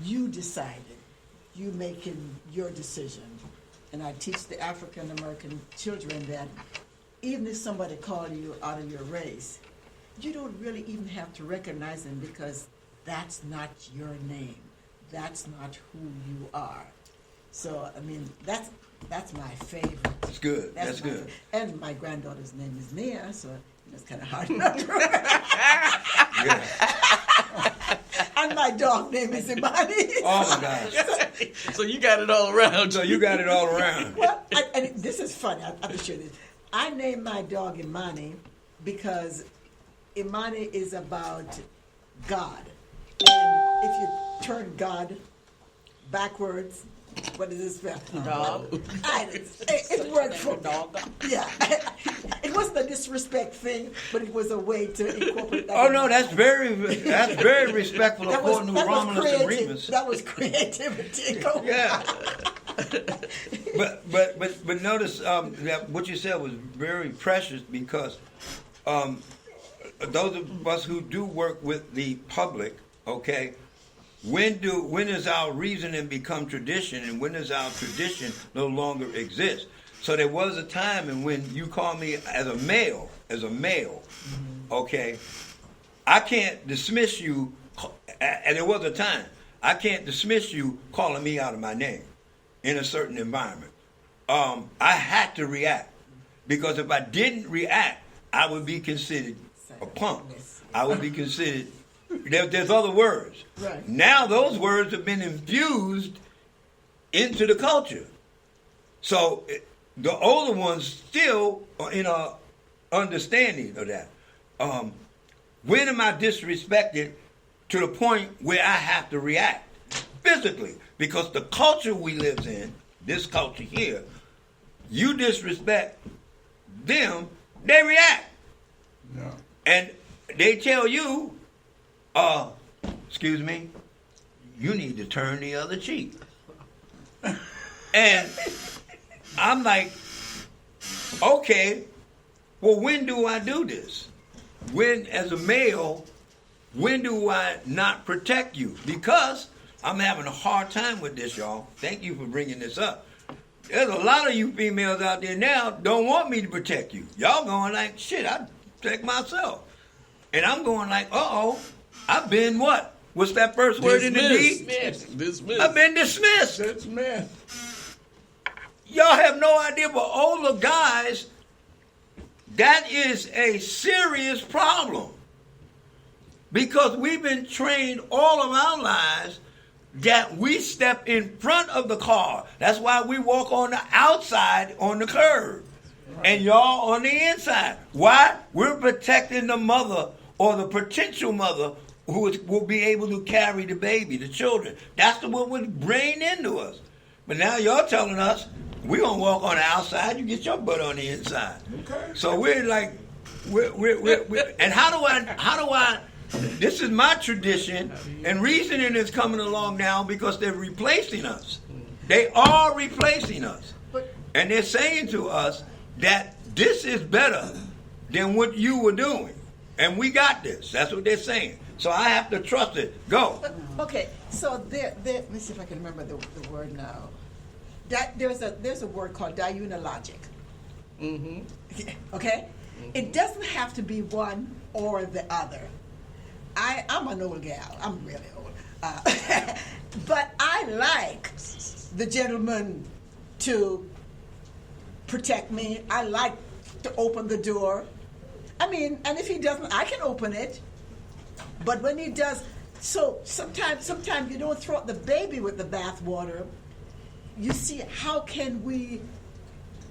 you deciding, you making your decision. And I teach the African American children that even if somebody called you out of your race, you don't really even have to recognize them, because that's not your name. That's not who you are. So, I mean, that's my favorite. That's good. That's good. And my granddaughter's name is Mia, so it's kind of hard not to remember. Yeah. And my dog name is Imani. Oh, my gosh. So you got it all around. So you got it all around. Well, and this is funny. I'll just show you this. I named my dog Imani because Imani is about God. And if you turn God backwards, what is this spell? Dog. It worked for me. Dog. Yeah. It wasn't a disrespect thing, but it was a way to incorporate that. Oh no, that's very respectful according to Romulus and Remus. That was creativity. Yeah. but notice that what you said was very precious, because those of us who do work with the public, okay, when does our reasoning become tradition, and when does our tradition no longer exist? So there was a time in when you call me as a male, okay, I can't dismiss you, and there was a time, I can't dismiss you calling me out of my name in a certain environment. I had to react, because if I didn't react, I would be considered a punk. I would be considered, there's other words. Right. Now those words have been infused into the culture. So the older ones still are in a understanding of that. When am I disrespected to the point where I have to react physically? Because the culture we live in, this culture here, you disrespect them, they react. No. And they tell you, excuse me, you need to turn the other cheek. And I'm like, okay, well, when do I do this? When, as a male, when do I not protect you? Because I'm having a hard time with this, y'all. Thank you for bringing this up. There's a lot of you females out there now don't want me to protect you. Y'all going like, shit, I protect myself. And I'm going like, uh-oh, I've been what? What's that first word in the deed? Dismissed. I've been dismissed. That's man. Y'all have no idea, but older guys, that is a serious problem. Because we've been trained all of our lives that we step in front of the car. That's why we walk on the outside on the curb. And y'all on the inside. Why? We're protecting the mother or the potential mother who will be able to carry the baby, the children. That's what was brained into us. But now y'all telling us, we're going to walk on the outside, you get your butt on the inside. Okay. So we're like, we're and how do I, this is my tradition, and reasoning is coming along now because they're replacing us. They are replacing us. And they're saying to us that this is better than what you were doing. And we got this. That's what they're saying. So I have to trust it. Go. Okay, so let me see if I can remember the word now. There's a word called diunologic. Mm-hmm. Okay? It doesn't have to be one or the other. I'm an old gal. I'm really old. But I like the gentleman to protect me. I like to open the door. I mean, and if he doesn't, I can open it. But when he does, so sometimes you don't throw out the baby with the bathwater. You see, how can we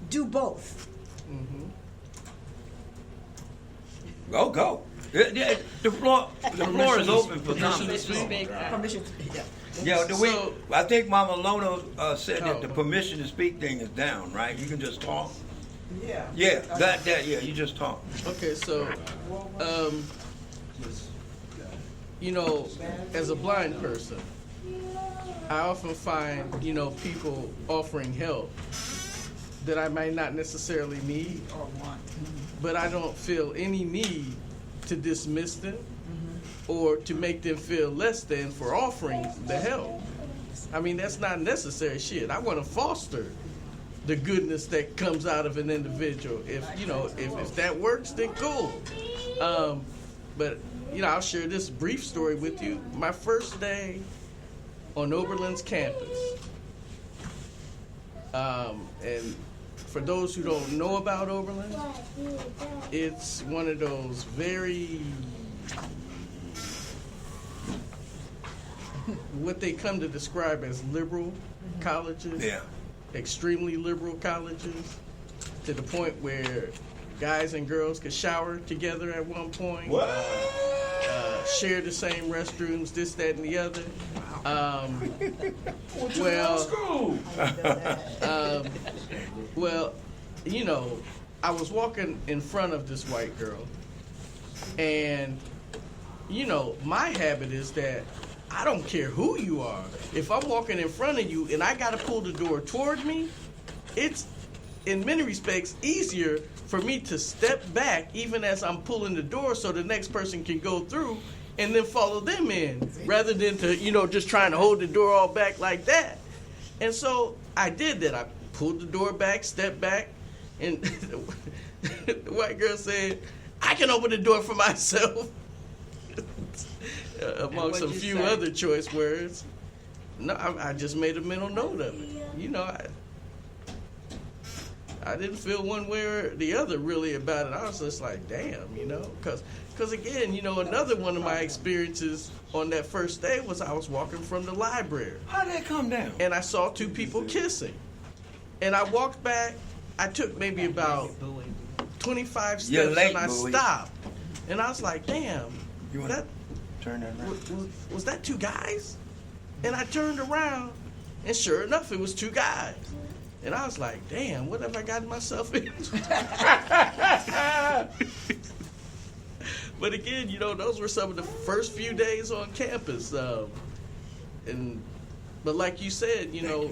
do both? Mm-hmm. Go. The floor is open for comments. Permission. Yeah. Yeah, So- I think Mama Lono said that the permission to speak thing is down, right? You can just talk. Yeah. Yeah, yeah, you just talk. Okay, so, you know, as a blind person, I often find, you know, people offering help that I might not necessarily need, Or want. but I don't feel any need to dismiss them or to make them feel less than for offering the help. I mean, that's not necessary shit. I want to foster the goodness that comes out of an individual. If, you know, if that works, then cool. But, you know, I'll share this brief story with you. My first day on Oberlin's campus, and for those who don't know about Oberlin, it's one of those very, what they come to describe as liberal colleges. Yeah. Extremely liberal colleges, to the point where guys and girls could shower together at one point. What? Share the same restrooms, this, that, and the other. Well, you know, I was walking in front of this white girl, and, you know, my habit is that I don't care who you are. If I'm walking in front of you and I got to pull the door toward me, it's, in many respects, easier for me to step back even as I'm pulling the door so the next person can go through and then follow them in, rather than to, you know, just trying to hold the door all back like that. And so I did that. I pulled the door back, stepped back, and the white girl said, "I can open the door for myself." Amongst a few other choice words. No, I just made a mental note of it. You know, I didn't feel one way or the other really about it. I was just like, damn, you know, because again, you know, another one of my experiences on that first day was I was walking from the library. How did that come down? And I saw two people kissing. And I walked back. I took maybe about 25 steps and I stopped. And I was like, damn, that... Turn that around. Was that two guys? And I turned around, and sure enough, it was two guys. And I was like, damn, what have I gotten myself into? But again, you know, those were some of the first few days on campus. But like you said, you know,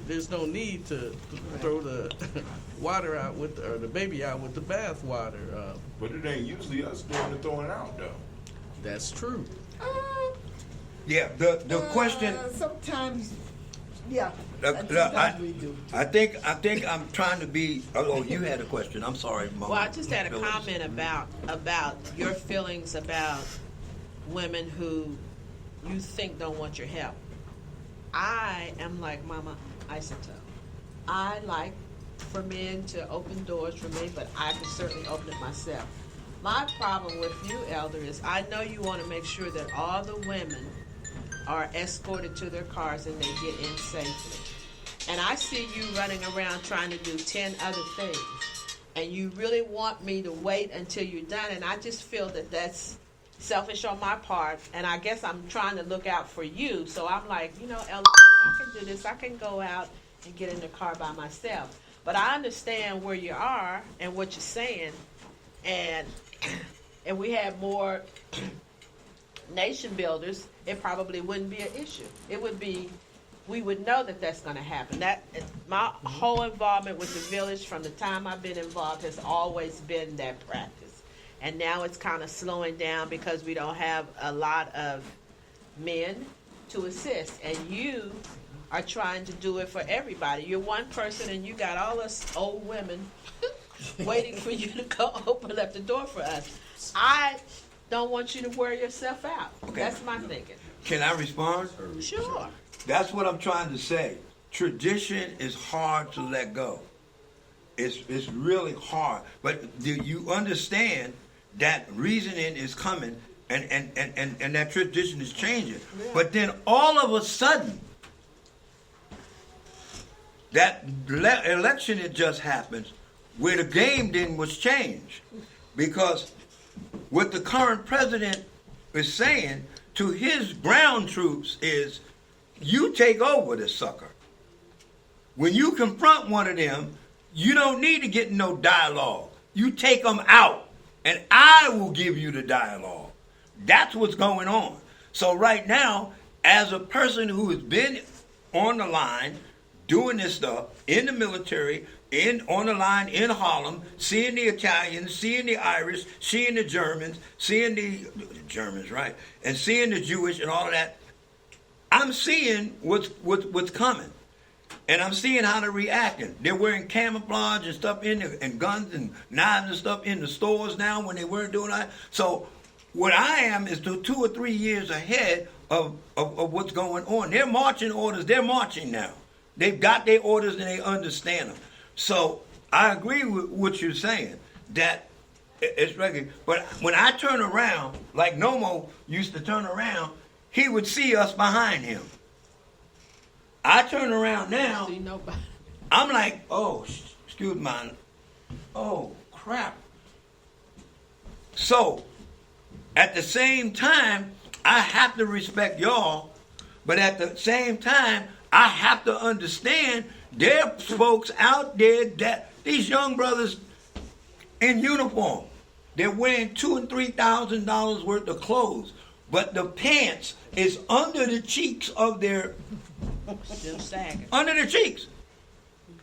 there's no need to throw the water out with, or the baby out with the bath water. But it ain't usually us doing the throwing out, though. That's true. Yeah, the question. Sometimes, yeah. Sometimes we do. I think I'm trying to be. Oh, you had a question. I'm sorry, Mama. Well, I just had a comment about your feelings about women who you think don't want your help. I am like Mama Isoto. I like for men to open doors for me, but I can certainly open it myself. My problem with you, Elder, is I know you want to make sure that all the women are escorted to their cars and they get in safely. And I see you running around trying to do 10 other things. And you really want me to wait until you're done. And I just feel that that's selfish on my part. And I guess I'm trying to look out for you. So I'm like, you know, Elder, I can do this. I can go out and get in the car by myself. But I understand where you are and what you're saying. And we had more nation builders, it probably wouldn't be an issue. It would be, we would know that that's going to happen. That my whole involvement with the village from the time I've been involved has always been that practice. And now it's kind of slowing down because we don't have a lot of men to assist. And you are trying to do it for everybody. You're one person and you got all us old women waiting for you to go open up the door for us. I don't want you to wear yourself out. Okay. That's my thinking. Can I respond? Sure. That's what I'm trying to say. Tradition is hard to let go. It's really hard. But do you understand that reasoning is coming and that tradition is changing? Yeah. But then all of a sudden, that election it just happens, where the game then was changed. Because what the current president is saying to his ground troops is, you take over this sucker. When you confront one of them, you don't need to get no dialogue. You take them out, and I will give you the dialogue. That's what's going on. So right now, as a person who has been on the line, doing this stuff, in the military, on the line in Harlem, seeing the Italians, seeing the Irish, seeing the Germans, seeing the Germans, right? And seeing the Jewish and all of that, I'm seeing what's coming. And I'm seeing how they're reacting. They're wearing camouflage and stuff and guns and knives and stuff in the stores now when they weren't doing that. So what I am is 2 or 3 years ahead of what's going on. Their marching orders, they're marching now. They've got their orders and they understand them. So I agree with what you're saying, that it's regular. But when I turn around, like Nomo used to turn around, he would see us behind him. I turn around now, See nobody. I'm like, oh, excuse me, oh, crap. So, at the same time, I have to respect y'all, but at the same time, I have to understand there are folks out there that, these young brothers in uniform, they're wearing $2,000 and $3,000 worth of clothes, but the pants is under the cheeks of their Still sagging. under the cheeks.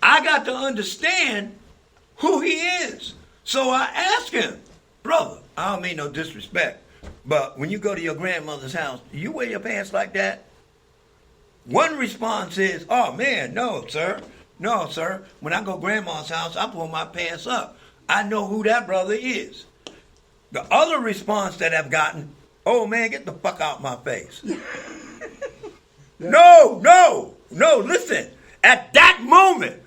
I got to understand who he is. So I asked him, brother, I don't mean no disrespect, but when you go to your grandmother's house, do you wear your pants like that? One response is, oh man, no, sir. No, sir. When I go to grandma's house, I pull my pants up. I know who that brother is. The other response that I've gotten, oh man, get the fuck out my face. No, listen. At that moment,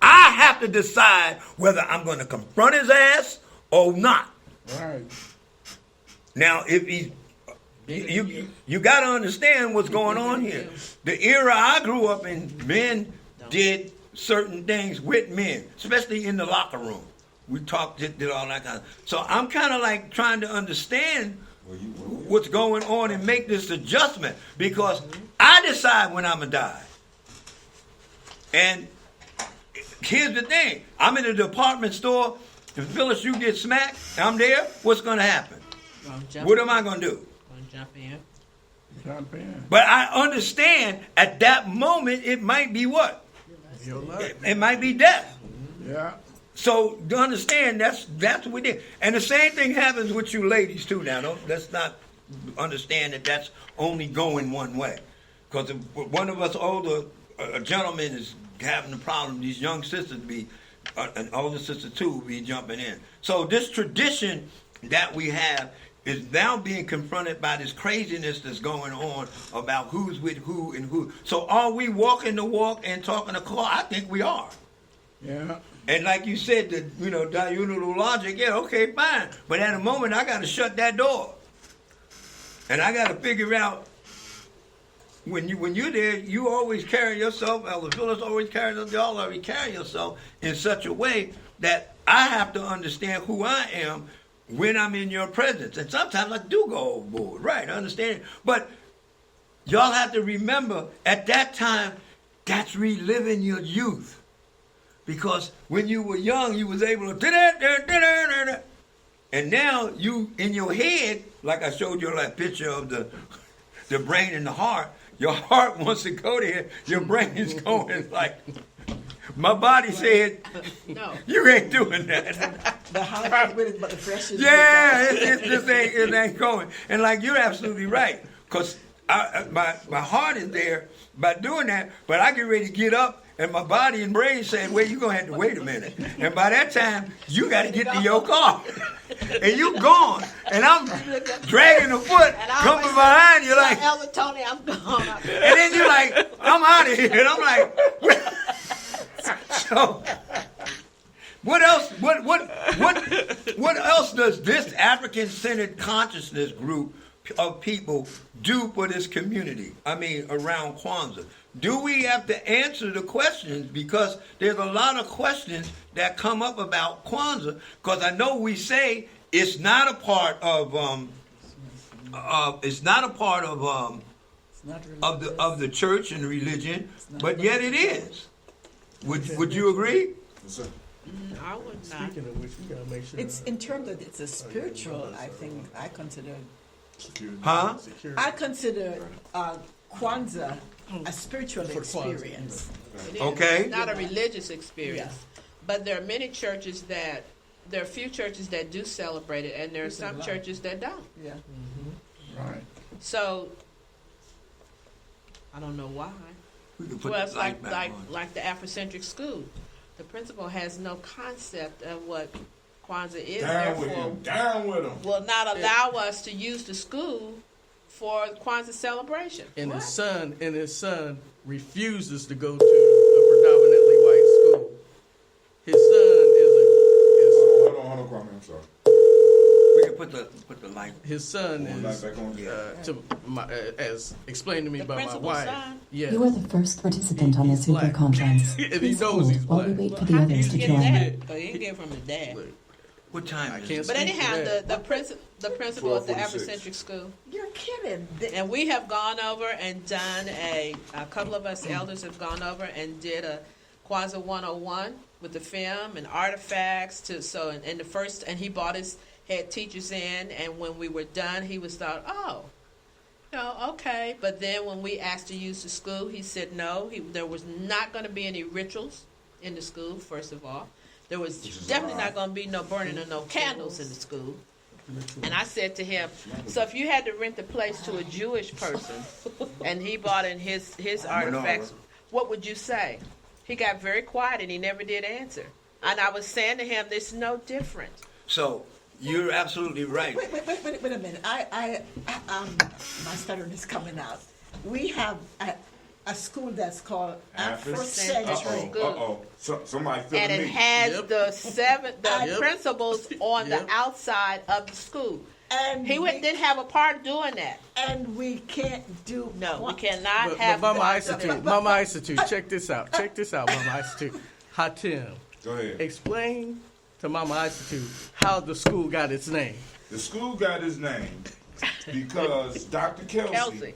I have to decide whether I'm going to confront his ass or not. Right. Now, if he's, you got to understand what's going on here. The era I grew up in, men did certain things with men, especially in the locker room. We talked, did all that kind of. So I'm kind of like trying to understand what's going on and make this adjustment, because I decide when I'm going to die. And here's the thing. I'm in a department store. If Phyllis, you get smacked, I'm there, what's going to happen? What am I going to do? Jump in. Jump in. But I understand at that moment it might be what? It might be death. Yeah. So to understand, that's what we did. And the same thing happens with you ladies too now. Let's not understand that that's only going one way. Because if one of us older, a gentleman is having a problem, these young sisters be, an older sister too, will be jumping in. So this tradition that we have is now being confronted by this craziness that's going on about who's with who and who. So are we walking the walk and talking the talk? I think we are. Yeah. And like you said, the diurnal logic, yeah, okay, fine. But at a moment, I got to shut that door. And I got to figure out, when you're there, you always carry yourself, Elder Phyllis always carries yourself, y'all always carry yourself in such a way that I have to understand who I am when I'm in your presence. And sometimes I do go overboard, right, I understand. But y'all have to remember, at that time, that's reliving your youth. Because when you were young, you was able to, and now you, in your head, like I showed you that picture of the brain and the heart, your heart wants to go there, your brain is going like, my body said, no, you ain't doing that. The heart with it, but the flesh is it ain't going. And like, you're absolutely right. Because my heart is there by doing that, but I get ready to get up, and my body and brain saying, well, you're going to have to wait a minute. And by that time, you got to get to your car. And you gone. And I'm dragging the foot, coming behind you like, Elder Tony, I'm gone. And then you're like, I'm out of here. And I'm like, so what else? What else does this African-centered consciousness group of people do for this community? I mean, around Kwanza. Do we have to answer the questions? Because there's a lot of questions that come up about Kwanza. Because I know we say it's not a part of it's not a part of the church and religion, but yet it is. Would you agree? Yes, sir. I would not. Speaking of which, we gotta make sure. It's in terms of it's a spiritual. I think I consider. Security. Huh? security. I consider Kwanza a spiritual For Kwanzaa, experience. It is. Okay. It's not a religious experience. Yeah. But there are many churches there are a few churches that do celebrate it, and there are It's a some lot. churches that don't. Yeah. Right. So, I don't know why. We can put Well, the it's light back on. like the Afrocentric school. The principal has no concept of what Kwanzaa is. Down with Therefore, him. Down with him. will not allow us to use the school for Kwanzaa celebration. And his son refuses to go to a predominantly white school. His son Hold on, Kwame. I'm sorry. We can put the light. his son Hold the light is back on. to my, as explained to me The by my principal's wife. son? Yes. You are the first participant on this He's video black. conference. And he Please knows hold he's while we black. wait for Well, the how others did to you get join. that? Oh, you didn't get it from his dad. What time I is can't it? But speak anyhow, for that. the principal at the 12:46. Afrocentric school, You're kidding. and we have gone over and done a couple of us elders have gone over and did a Kwanzaa 101 with the film and artifacts and the first, and he brought his head teachers in, and when we were done, he was thought, oh, okay. But then when we asked to use the school, he said no. There was not going to be any rituals in the school. First of all, there was Which is definitely a lie. not going to be no burning of no candles in the school. And I said to him, so if you had to rent the place to a Jewish person, and he brought in his artifacts, what would you say? He got very quiet and he never did answer. And I was saying to him, there's no different. So you're absolutely right. Wait a minute. My stuttering is coming out. We have a school that's called Afrocentric. Uh-oh. Somebody feeling And it me. has Yep. the Yep. principals on Yep. the outside of the school. And Didn't have a part doing that. and we can't do. No, we cannot But have Mama Kwanzaa. Institute, Mama Institute, check this out, Mama Institute. Hatim, Go ahead. explain to Mama Institute how the school got its name. The school got his name because Dr. Kelsey.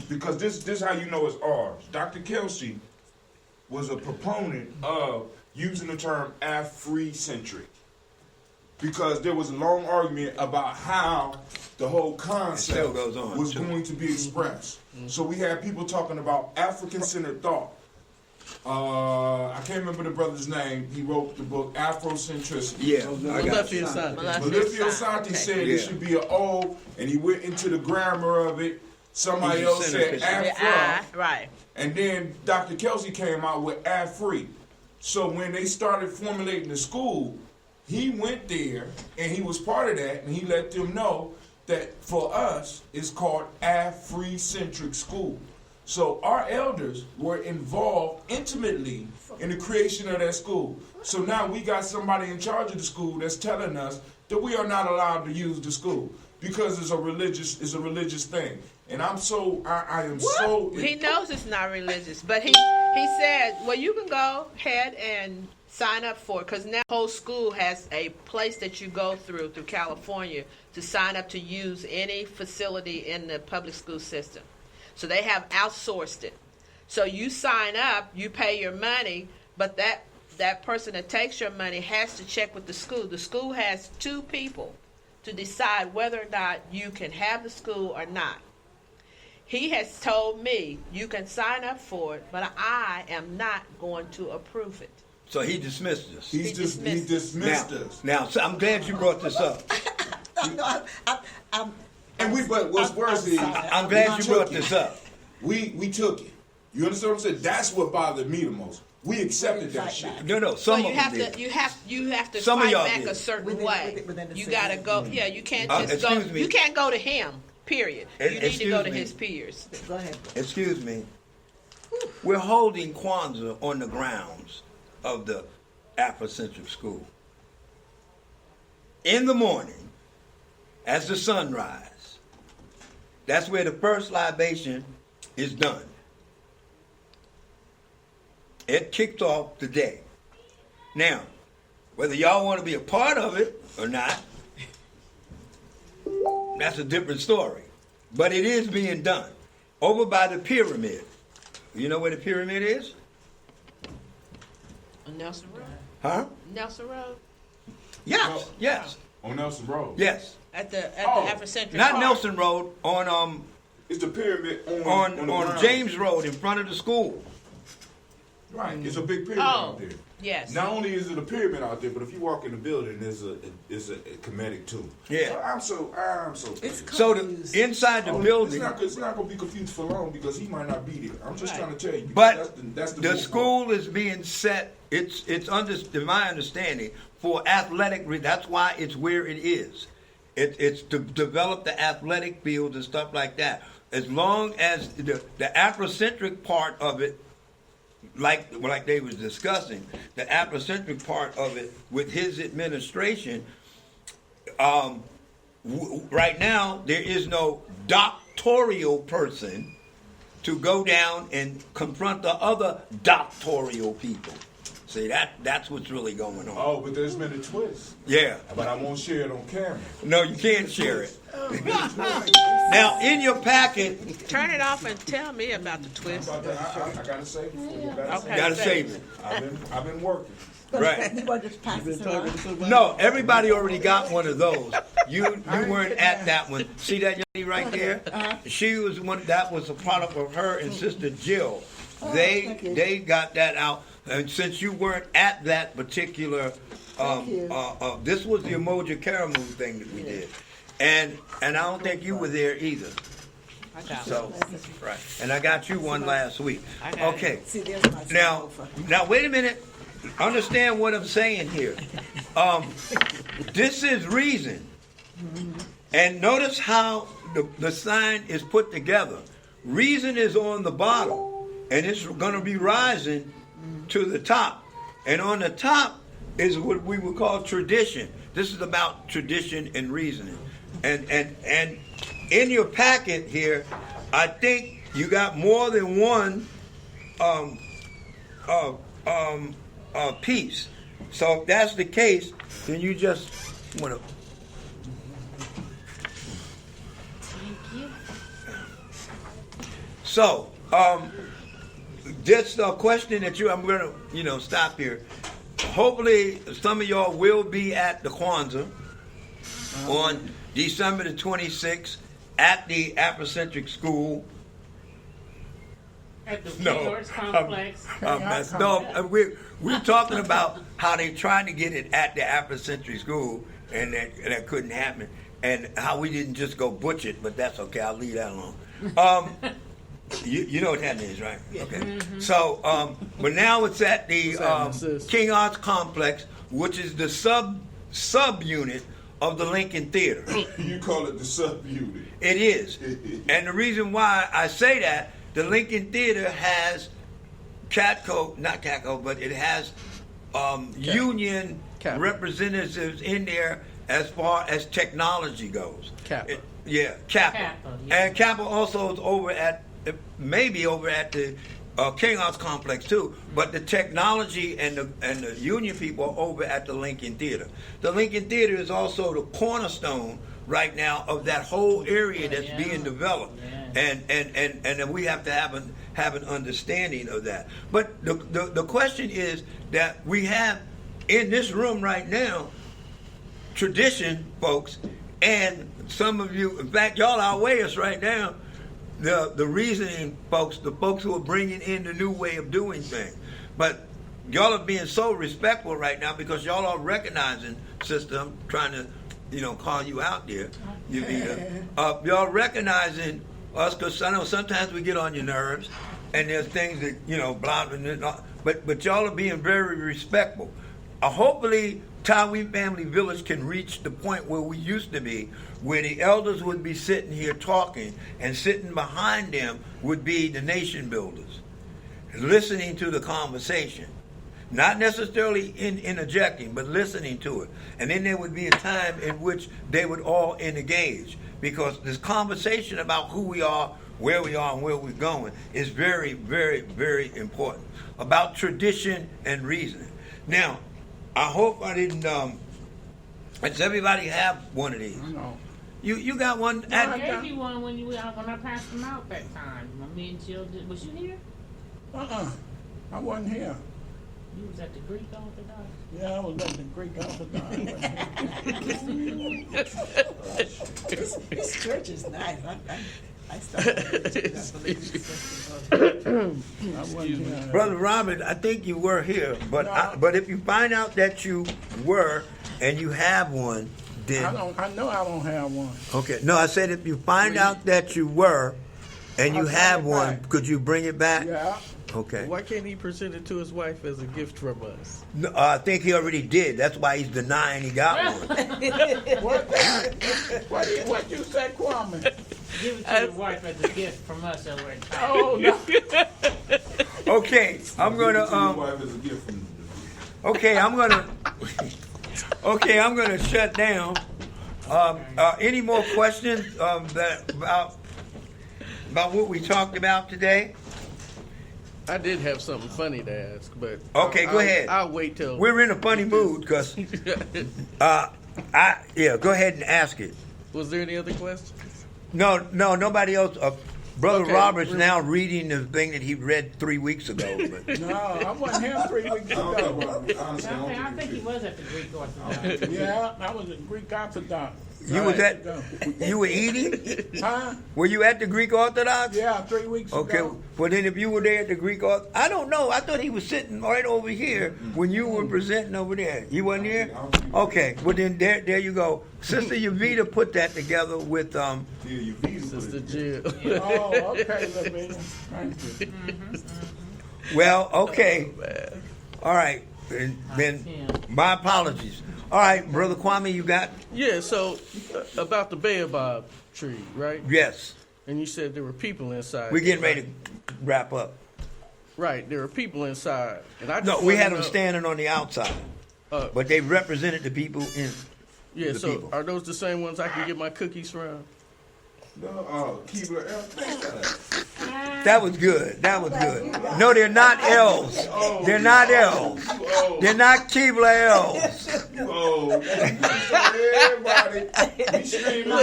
Because this is how you know it's ours. Dr. Kelsey was a proponent of using the term Afrocentric because there was a long argument about how the whole concept still goes on, was too. going to be expressed. So we had people talking about African-centered thought. I can't remember the brother's name. He wrote the book Afrocentricity. Yeah, I got Malefic you. Asante. Malifio Asante said Yeah. it should be an O, and he went into the grammar of it. Somebody He's a else said centerpiece. Afro, Right. and then Dr. Kelsey came out with Afri. So when they started formulating the school, he went there, and he was part of that, and he let them know that for us, it's called Afrocentric School. So our elders were involved intimately in the creation of that school. So now we got somebody in charge of the school that's telling us that we are not allowed to use the school because it's a religious thing. And I am so. He knows it's not religious, but he said, well, you can go ahead and sign up for it because now the whole school has a place that you go through California to sign up to use any facility in the public school system. So they have outsourced it. So you sign up, you pay your money, but that person that takes your money has to check with the school. The school has two people to decide whether or not you can have the school or not. He has told me you can sign up for it, but I am not going to approve it. So he dismissed us. He dismissed us. Now, so I'm glad you brought this up. But what's worse is I'm glad you brought this up. We took it. You understand what I'm saying? That's what bothered me the most. We accepted that shit. No, So some you of have them did. to you have to Some of fight y'all back did. a certain Within way. the You same- got to go. Yeah, you can't just go. excuse me. You can't go to him. Period. You need to Excuse go to me. his peers. Go ahead. Excuse me. We're holding Kwanzaa on the grounds of the Afrocentric school. In the morning, as the sun rises, that's where the first libation is done. It kicked off the day. Now, Whether y'all want to be a part of it or not, that's a different story. But it is being done over by the pyramid. You know where the pyramid is? On Nelson Road. Huh? Nelson Road. Yes. Yes. On Nelson Road. Yes. At the Afrocentric. Not Park. Nelson Road, on It's the pyramid on James Road in front of the school. Right. It's a big pyramid Oh. out there. Yes. Not only is it a pyramid out there, but if you walk in the building, it's a Kemetic too. Yeah. So I'm so. It's So confused. inside the Oh, building, it's not going to be confused for long because he might not be there. I'm just Right. trying to tell you. but that's the the move school is being set. It's under my understanding for athletic. That's why it's where it is. It's to develop the athletic fields and stuff like that. As long as the Afrocentric part of it, like they was discussing, the Afrocentric part of it with his administration, right now there is no doctoral person to go down and confront the other doctoral people. See, that's what's really going on. Oh, but there's been a twist. Yeah. But I won't share it on camera. No, you can't share it. Now, in your packet, Turn it off and tell me about the twist. I gotta say it before you gotta say Okay. gotta say save it. I've been working. Right. You want to just pass it around? No, everybody already got one of those. You weren't at that one. See that lady right there? She was one. That was a product of her and Sister Jill. thank you. They got that out. And since you weren't at that particular, you. this was the Emoji Caramel thing that we did, and I don't think you were there either. I got So, right. And I got you one last week. I got Okay. See, there's my Now, sofa. wait a minute. Understand what I'm saying here. This is reason. And notice how the sign is put together. Reason is on the bottom, and it's going to be rising to the top. And on the top is what we would call tradition. This is about tradition and reasoning. And in your packet here, I think you got more than one piece. So if that's the case, then you just want to. So, just a question that I'm going to, stop here. Hopefully, some of y'all will be at the Kwanza on December the 26th at the Afrocentric School. At the No, Sports Complex. We're talking about how they tried to get it at the Afrocentric School, and that couldn't happen, and how we didn't just go butch it, but that's okay. I'll leave that alone. You know what that means, right? Okay. Mm-hmm. So, but now it's at the sis? King Arts Complex, which is the sub-unit of the Lincoln Theater. You call it the subunit. It is. And the reason why I say that, the Lincoln Theater has not CATCO, but it has union Kappa. representatives in there as far as technology goes. Kappa. Kappa. Kappa, yeah. And Kappa also is maybe over at the King Arts Complex too, but the technology and the union people are over at the Lincoln Theater. The Lincoln Theater is also the cornerstone right now of that whole area that's being developed, and then we have to have an understanding of that. But the question is that we have in this room right now tradition, folks, and some of you, in fact, y'all outweigh us right now. The reasoning folks, the folks who are bringing in the new way of doing things. But y'all are being so respectful right now because y'all are recognizing, sister, I'm trying to, call you out there, you leader. Y'all recognizing us because I know sometimes we get on your nerves and there's things that, blah, blah, blah, but y'all are being very respectful. Hopefully, Tawee Family Village can reach the point where we used to be, where the elders would be sitting here talking, and sitting behind them would be the nation builders, listening to the conversation. Not necessarily interjecting, but listening to it. And then there would be a time in which they would all engage, because this conversation about who we are, where we are, and where we're going is very, very, very important. About tradition and reasoning. Now, I hope I didn't. Does everybody have one of these? No. You got one? I gave you one when I passed them out that time. Me and Jill did. Was you here? I wasn't here. You was at the Greek Orthodox. Yeah, I was at the Greek Orthodox. This church is nice. I started. Brother Robert, I think you were here, but No. but if you find out that you were and you have one, then I know I don't have one. okay. No, I said if you find out that you were and you I'll have bring it one, back. could you bring it back? Yeah. Okay. Why can't he present it to his wife as a gift from us? No, I think he already did. That's why he's denying he got one. What you said, Kwame? Give it to your wife as a gift from us over at time. Oh no. Okay, I'm gonna Okay, I'm gonna shut down. Any more questions about what we talked about today? I did have something funny to ask, but Okay, go ahead. I'll wait till We're in a funny mood because go ahead and ask it. Was there any other questions? No, nobody else. Brother Okay. Robert's now reading the thing that he read 3 weeks ago. But No, I wasn't here 3 weeks ago. I think he was at the Greek Orthodox. Yeah, I was at Greek Orthodox. you were eating? Huh? Were you at the Greek Orthodox? Yeah, 3 weeks Okay, ago. well then if you were there at the Greek Orthodox, I don't know. I thought he was sitting right over here when you were presenting over there. You wasn't here? Okay, well then there you go. Sister Yavita put that together with Sister Jill. Oh, okay, Lavina. Thank you. well, okay. All right. Then my apologies. All right, Brother Kwame, you got? Yeah, so about the baobab tree, right? Yes. And you said there were people inside. We're getting ready to wrap up. Right, there were people inside. And I just No, we wanna had them know- standing on the outside. But they represented the people in Yeah, the so people. are those the same ones I can get my cookies from? That was good. That was good. No, they're not elves. They're not elves. They're not Keebler elves.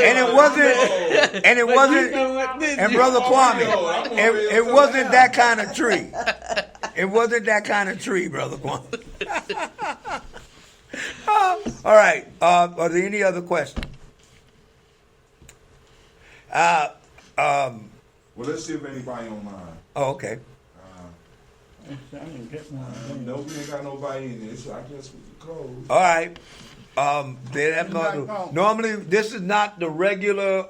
And it wasn't, and Brother Kwame, it wasn't that kind of tree. It wasn't that kind of tree, Brother Kwame. All right. Are there any other questions? Well, let's see if anybody online. Oh, okay. I didn't get one. No, we ain't got nobody in there, so I guess we can close. All right. They have normally this is not the regular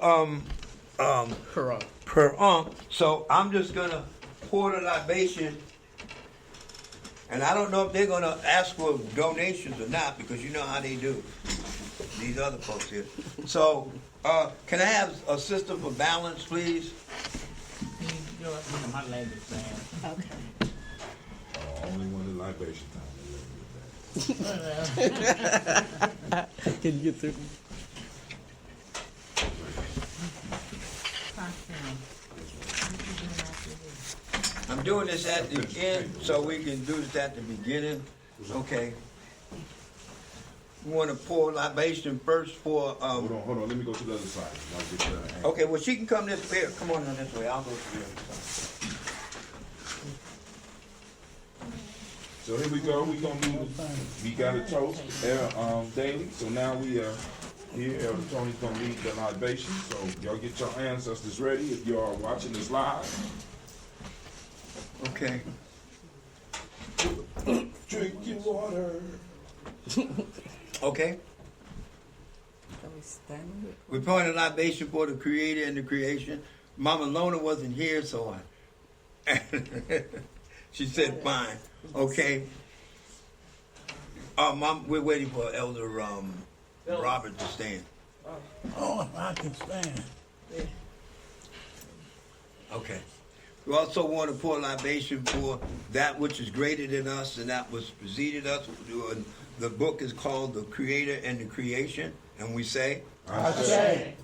per Ankh. So I'm just gonna pour the libation, and I don't know if they're gonna ask for donations or not because you know how they do. These other folks here. So can I have a system for balance, please? My leg is bad. Okay. Only one in libation time. Can you get through? I'm doing this at the end so we can do this at the beginning. Okay. We want to pour libation first for. Hold on. Let me go to the other side. I'll get to that. Okay, well she can come this way. Come on this way. I'll go to the other side. So here we go. We gonna do. We got a toast daily. So now we here. Elder Tony's gonna lead the libation. So y'all get your ancestors ready if you are watching this live. Okay. Drink your water. Okay. We're pouring a libation for the Creator and the creation. Mama Lona wasn't here, so she said fine. Okay. Mom, we're waiting for Elder Robert to stand. Oh, if I can stand. Okay. We also want to pour libation for that which is greater than us and that which preceded us. The book is called The Creator and the Creation, and we say, I say.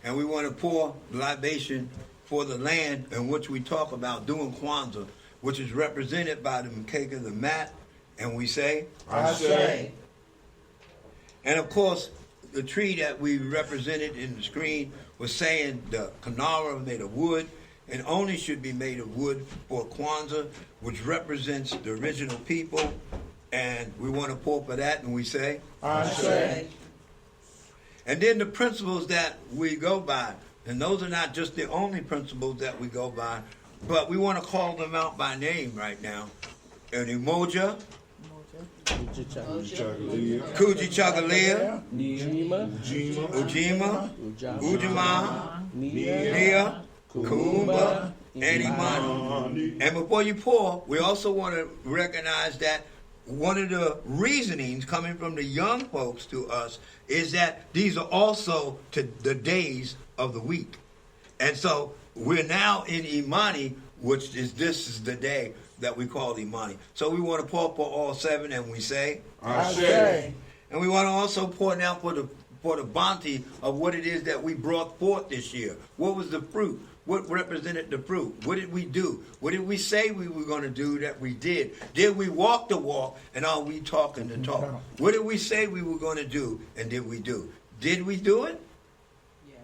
And we want to pour libation for the land in which we talk about doing Kwanza, which is represented by the mkeka, the mat, And we say, I say. And of course, the tree that we represented in the screen was saying the Kanara made of wood and only should be made of wood for Kwanza, which represents the original people. And we want to pour for that, and we say, I say. And then the principles that we go by, and those are not just the only principles that we go by, but we want to call them out by name right now. And Umoja, Kuji Chagalia, Ujima, Ujima, Nia, Kumba, and Imani. And before you pour, we also want to recognize that one of the reasonings coming from the young folks to us is that these are also to the days of the week. And so we're now in Imani, which is this is the day that we call Imani. So we want to pour for all 7, and we say, I say. And we want to also pour now for the bounty of what it is that we brought forth this year. What was the fruit? What represented the fruit? What did we do? What did we say we were going to do that we did? Did we walk the walk, and are we talking the talk? What did we say we were going to do, and did we do? Did we do it? Yes.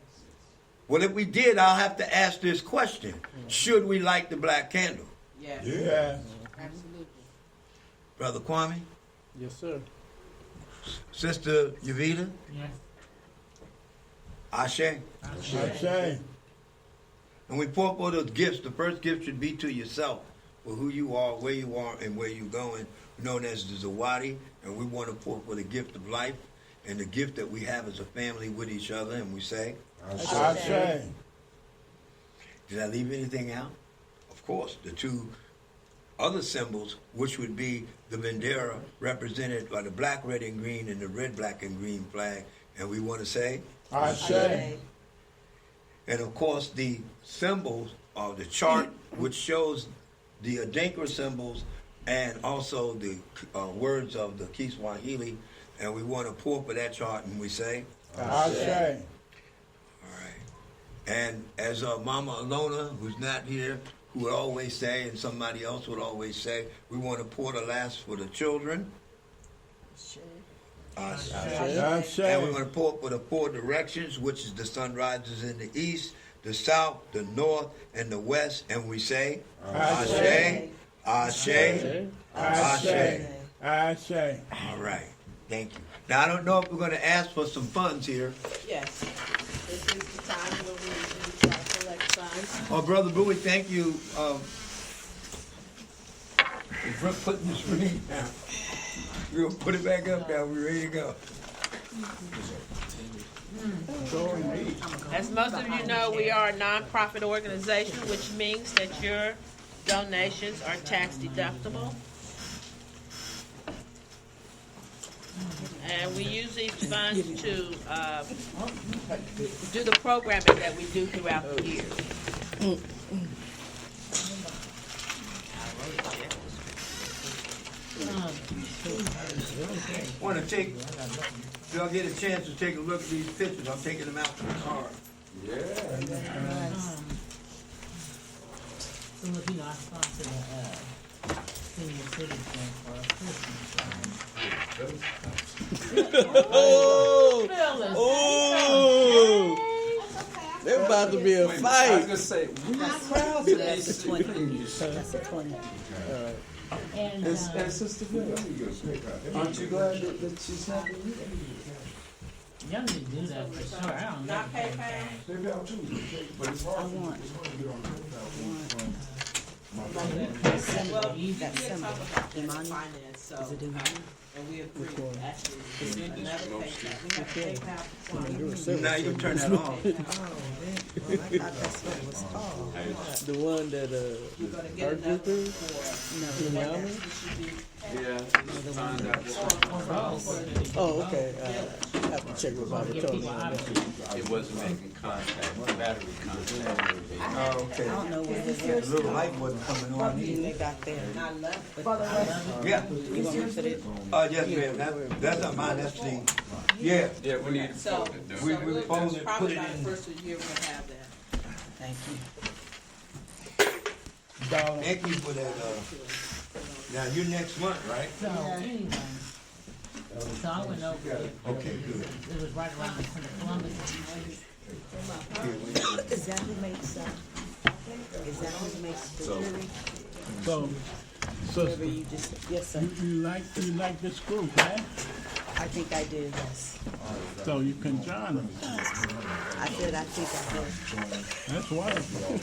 Well, if we did, I'll have to ask this question. Should we light the black candle? Yes. Yeah. Absolutely. Brother Kwame? Yes, sir. Sister Yavita? Yes. Ashe? I say. And we pour for those gifts. The first gift should be to yourself, for who you are, and where you're going, known as the Zawadi. And we want to pour for the gift of life and the gift that we have as a family with each other. And we say, I say. did I leave anything out? Of course, the 2 other symbols, which would be the Bandera, represented by the black, red, and green, and the red, black, and green flag. And we want to say, I say. and of course, the symbols of the chart, which shows the Adinkra symbols and also the words of the Kiswahili. And we want to pour for that chart, and we say, I say. all right. And as Mama Alona, who's not here, who would always say, and somebody else would always say, we want to pour the last for the children. I And we say. want to pour for the 4 directions, which is the sun rises in the east, the south, the north, and the west. And we say, Ashe, Ashe, Ashe. I say. All right. Thank you. Now, I don't know if we're going to ask for some funds here. Yes. This is the time when we usually try to collect funds. Oh, Brother Bowie, thank you for putting this screen down. We'll put it back up now. We're ready to go. As most of you know, we are a nonprofit organization, which means that your donations are tax deductible. And we use these funds to do the programming that we do throughout the year. I want to take, if y'all get a chance to take a look at these pictures, I'm taking them out to the car. Yeah. So look, you know, I sponsored a senior citizen for a Christmas. Oh! There's about to be a I fight. just say, we So that's the 20. That's the 20. And and Sister Bill, aren't you glad that she's happy? y'all need to do that for sure. I don't know. Not PayPal. PayPal too, but it's hard to get on PayPal. Well, you That did symbol. talk about that in Imani? finance, so, Is it Imani? and we agreed, actually, to do another PayPal. We have PayPal for Now you can turn that off. Oh, well, I thought that's what it was called. The one that You're gonna our get group another is? for Gye-Nyame? it should be Yeah, find out this Oh, okay. I have to check with Bobby Tony on that. It wasn't making contact, battery contact. Oh, okay. I don't know what it The was. little light wasn't coming on. They got there. And I love it. Yeah. You want me to put it? Yes, ma'am. That's not mine. That's the. Yeah. Yeah, we need to So, fold it, though. We we'll- fold it, probably put it by the in. first of the year, we'll have that. Thank you. Thank you for that. Now you next month, right? So anyway, so I went over there. Okay, good. It was right around the corner of Columbus. Is that who makes, is that who makes the jury? So, Whoever you just, yes, sir. you like this group, right? I think I do, yes. So you can join them. I said, I think I do. That's wonderful.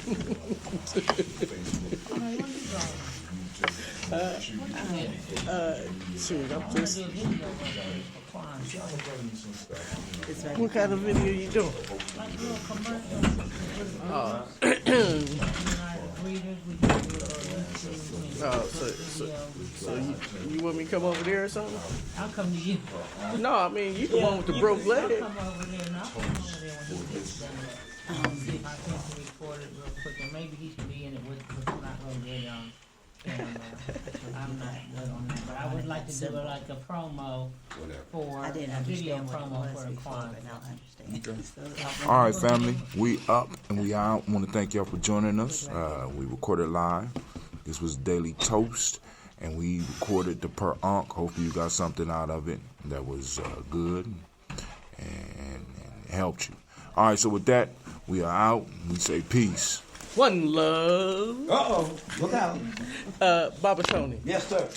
Shoot, I'm I want to just. do a video for Kwanza. It's right. What kind of video you doing? Like little commercials. Oh. Readers, we do YouTube. Oh, so you want me to come over there or something? I'll come to you. No, I mean you the one with the broke I'll leg. come over there and I'll come over there when he gets done. See if I can record it real quick, and maybe he can be in it with, but I'm not real good on camera. I'm not good on that, but I would like to do like a promo for I didn't a video understand what it promo was for the before, Kwanza. but now I understand. All right, family, we up and we out. Want to thank y'all for joining us. We recorded live. This was Daily Toast, and we recorded the Per Ankh. Hopefully, you got something out of it that was good and helped you. All right, so with that, we are out. We say peace. One love. Uh-oh. Look out. Baba Tony. Yes, sir.